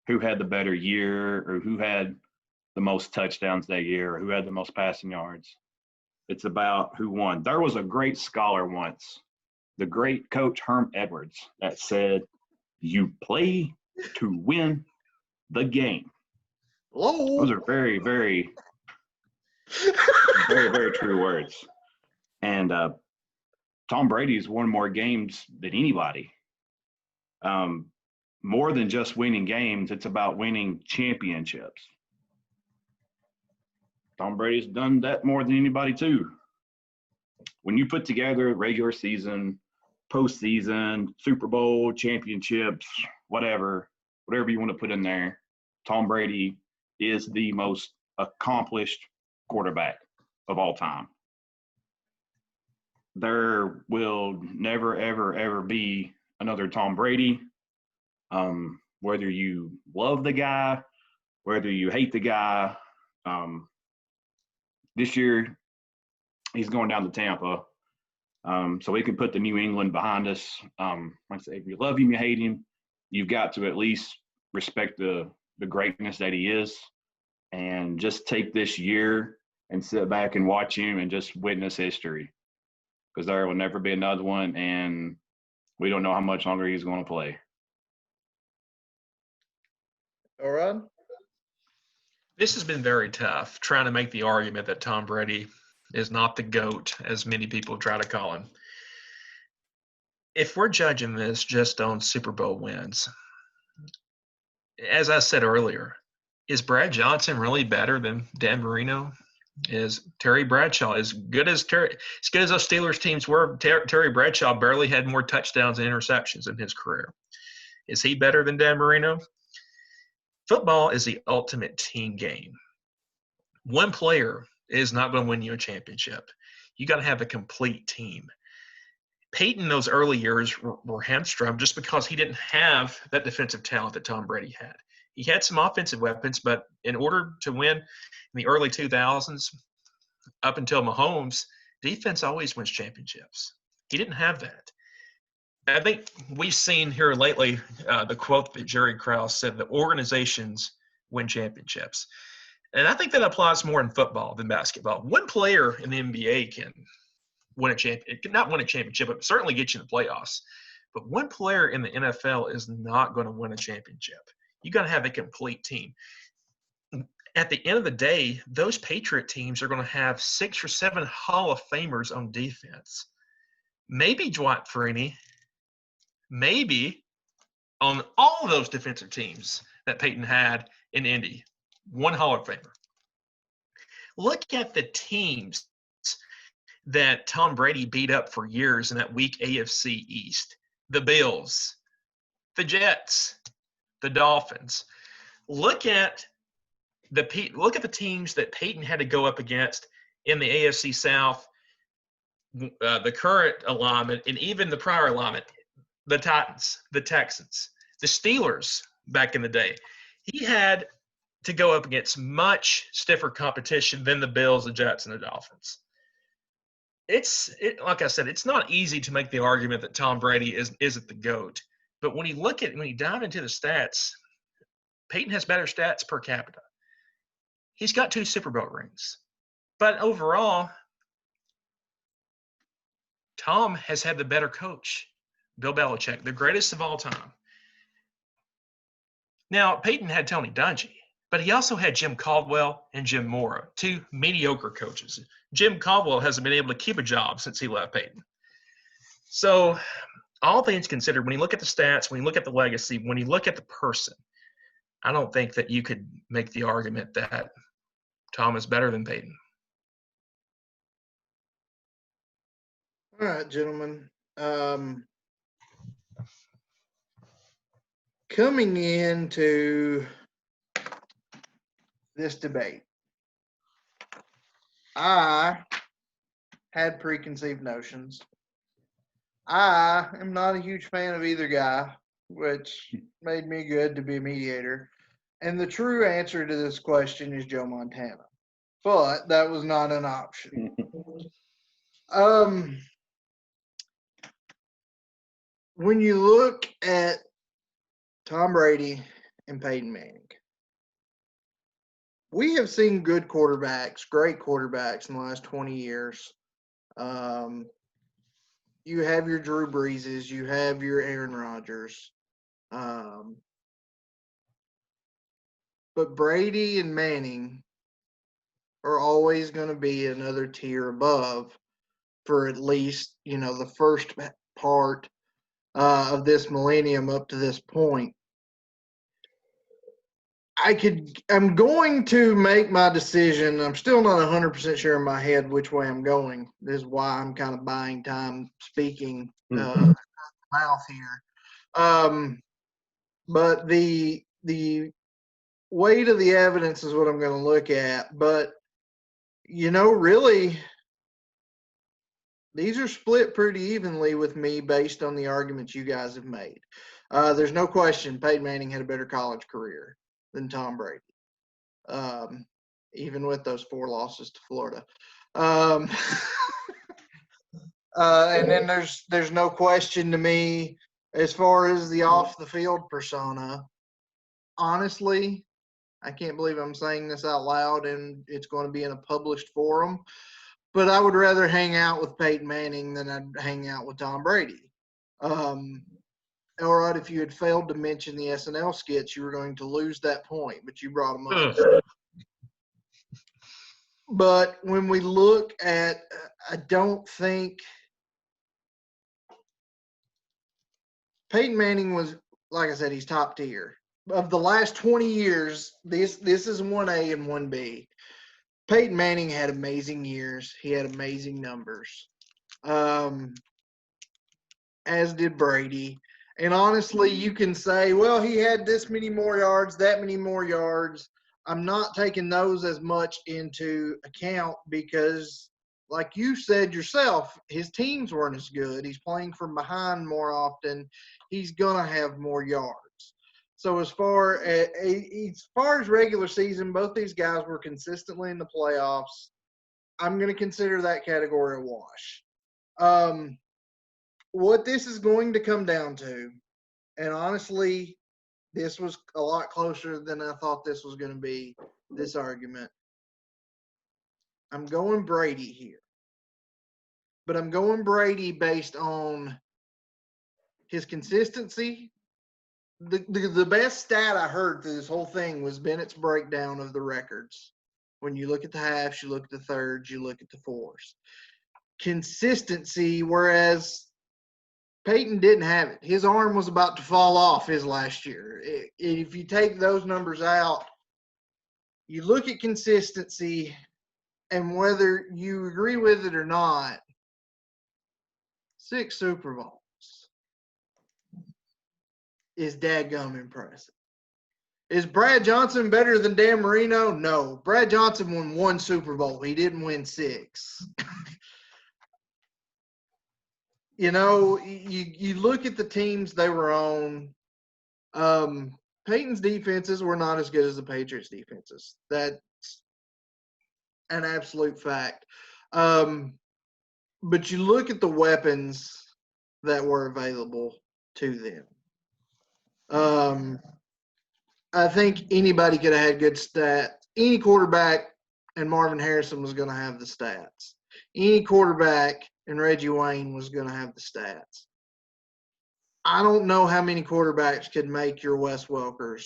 who had the better year or who had the most touchdowns that year or who had the most passing yards. It's about who won. There was a great scholar once, the great coach Herm Edwards, that said, you play to win the game. Hello. Those are very, very, very, very true words. And Tom Brady's won more games than anybody. More than just winning games, it's about winning championships. Tom Brady's done that more than anybody too. When you put together regular season, postseason, Super Bowl, championships, whatever you want to put in there, Tom Brady is the most accomplished quarterback of all time. There will never, ever, ever be another Tom Brady. Whether you love the guy, whether you hate the guy, this year he's going down to Tampa, so we can put the New England behind us. Like I say, if you love him, you hate him, you've got to at least respect the greatness that he is, and just take this year and sit back and watch him and just witness history, because there will never be another one, and we don't know how much longer he's going to play. All right. This has been very tough, trying to make the argument that Tom Brady is not the GOAT, as many people try to call him. If we're judging this just on Super Bowl wins, as I said earlier, is Brad Johnson really better than Dan Marino? Is Terry Bradshaw as good as those Steelers teams were? Terry Bradshaw barely had more touchdowns and interceptions in his career. Is he better than Dan Marino? Football is the ultimate team game. One player is not going to win you a championship. You got to have a complete team. Peyton, those early years were hamstrung just because he didn't have that defensive talent that Tom Brady had. He had some offensive weapons, but in order to win in the early 2000s, up until Mahomes, defense always wins championships. He didn't have that. I think we've seen here lately the quote that Jerry Krause said that organizations win championships. And I think that applies more in football than basketball. One player in the NBA can win a championship. It can not win a championship, but certainly get you in the playoffs. But one player in the NFL is not going to win a championship. You got to have a complete team. At the end of the day, those Patriot teams are going to have 6 or 7 Hall of Famers on defense. Maybe Dwight Freeney. Maybe on all of those defensive teams that Peyton had in Indy, 1 Hall of Famer. Look at the teams that Tom Brady beat up for years in that weak AFC East. The Bills, the Jets, the Dolphins. Look at the teams that Peyton had to go up against in the AFC South, the current alignment, and even the prior alignment, the Titans, the Texans, the Steelers back in the day. He had to go up against much stiffer competition than the Bills, the Jets, and the Dolphins. Like I said, it's not easy to make the argument that Tom Brady isn't the GOAT. But when you dive into the stats, Peyton has better stats per capita. He's got 2 Super Bowl rings. But overall, Tom has had the better coach, Bill Belichick, the greatest of all time. Now, Peyton had Tony Dungy, but he also had Jim Caldwell and Jim Mora, 2 mediocre coaches. Jim Caldwell hasn't been able to keep a job since he left Peyton. So, all things considered, when you look at the stats, when you look at the legacy, when you look at the person, I don't think that you could make the argument that Tom is better than Peyton. All right, gentlemen. Coming into this debate, I had preconceived notions. I am not a huge fan of either guy, which made me good to be a mediator. And the true answer to this question is Joe Montana. But that was not an option. When you look at Tom Brady and Peyton Manning, we have seen good quarterbacks, great quarterbacks in the last 20 years. You have your Drew Breeses, you have your Aaron Rodgers. But Brady and Manning are always going to be another tier above for at least, the first part of this millennium up to this point. I'm going to make my decision. I'm still not 100% sure in my head which way I'm going. This is why I'm kind of buying time speaking mouth here. But the weight of the evidence is what I'm going to look at. But, really, these are split pretty evenly with me based on the arguments you guys have made. There's no question Peyton Manning had a better college career than Tom Brady, even with those 4 losses to Florida. And then there's no question to me as far as the off-the-field persona. Honestly, I can't believe I'm saying this out loud and it's going to be in a published forum, but I would rather hang out with Peyton Manning than I'd hang out with Tom Brady. All right, if you had failed to mention the SNL skits, you were going to lose that point, but you brought them up. But when we look at, I don't think Peyton Manning was, like I said, he's top tier. Of the last 20 years, this is 1A and 1B. Peyton Manning had amazing years. He had amazing numbers, as did Brady. And honestly, you can say, well, he had this many more yards, that many more yards. I'm not taking those as much into account because, like you said yourself, his teams weren't as good. He's playing from behind more often. He's going to have more yards. So as far as regular season, both these guys were consistently in the playoffs. I'm going to consider that category a wash. What this is going to come down to, and honestly, this was a lot closer than I thought this was going to be, this argument. I'm going Brady here. But I'm going Brady based on his consistency. The best stat I heard through this whole thing was Bennett's breakdown of the records. When you look at the halves, you look at the thirds, you look at the fours. Consistency, whereas Peyton didn't have it. His arm was about to fall off his last year. If you take those numbers out, you look at consistency, And whether you agree with it or not, 6 Super Bowls is dadgum impressive. Is Brad Johnson better than Dan Marino? No. Brad Johnson won 1 Super Bowl. He didn't win 6. You know, you look at the teams they were on. Peyton's defenses were not as good as the Patriots' defenses. That's an absolute fact. But you look at the weapons that were available to them. I think anybody could have had good stats. Any quarterback, and Marvin Harrison was going to have the stats. Any quarterback, and Reggie Wayne was going to have the stats. I don't know how many quarterbacks could make your Wes Welkers.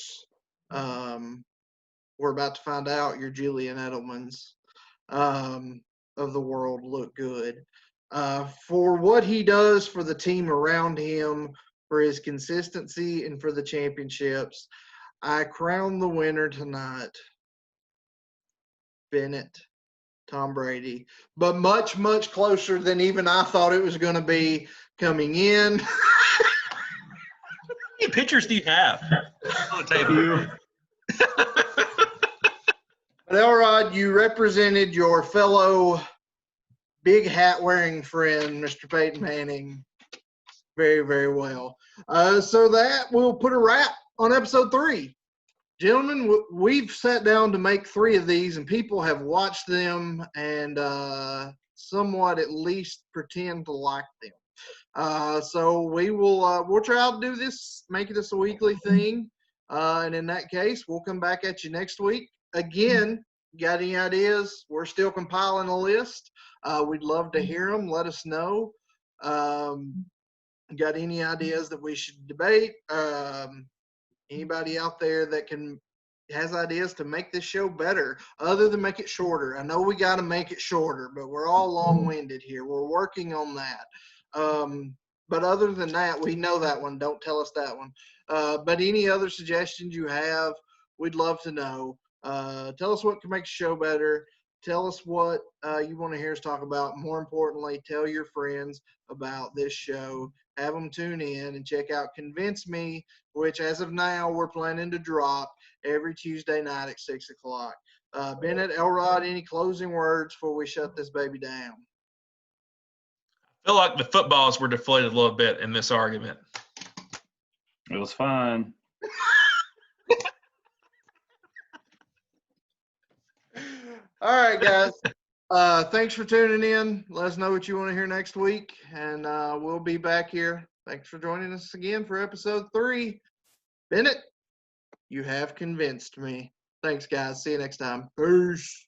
We're about to find out your Julian Edelmans of the world look good. For what he does for the team around him, for his consistency, and for the championships, I crown the winner tonight, Bennett, Tom Brady, but much, much closer than even I thought it was going to be coming in. How many pitchers do you have on the table? But Elrod, you represented your fellow big hat wearing friend, Mr. Peyton Manning, very, very well. So that will put a wrap on episode 3. Gentlemen, we've sat down to make 3 of these, and people have watched them and somewhat at least pretend to like them. So we'll try to do this, make this a weekly thing. And in that case, we'll come back at you next week. Again, got any ideas? We're still compiling a list. We'd love to hear them. Let us know. Got any ideas that we should debate? Anybody out there that has ideas to make this show better, other than make it shorter? I know we got to make it shorter, but we're all long-winded here. We're working on that. But other than that, we know that one. Don't tell us that one. But any other suggestions you have, we'd love to know. Tell us what can make the show better. Tell us what you want to hear us talk about. More importantly, tell your friends about this show. Have them tune in and check out Convince Me, which as of now we're planning to drop every Tuesday night at 6 o'clock. Bennett, Elrod, any closing words before we shut this baby down? I feel like the footballs were deflated a little bit in this argument. It was fun. All right, guys. Thanks for tuning in. Let us know what you want to hear next week, and we'll be back here. Thanks for joining us again for episode 3. Bennett, you have convinced me. Thanks, guys. See you next time. Peace.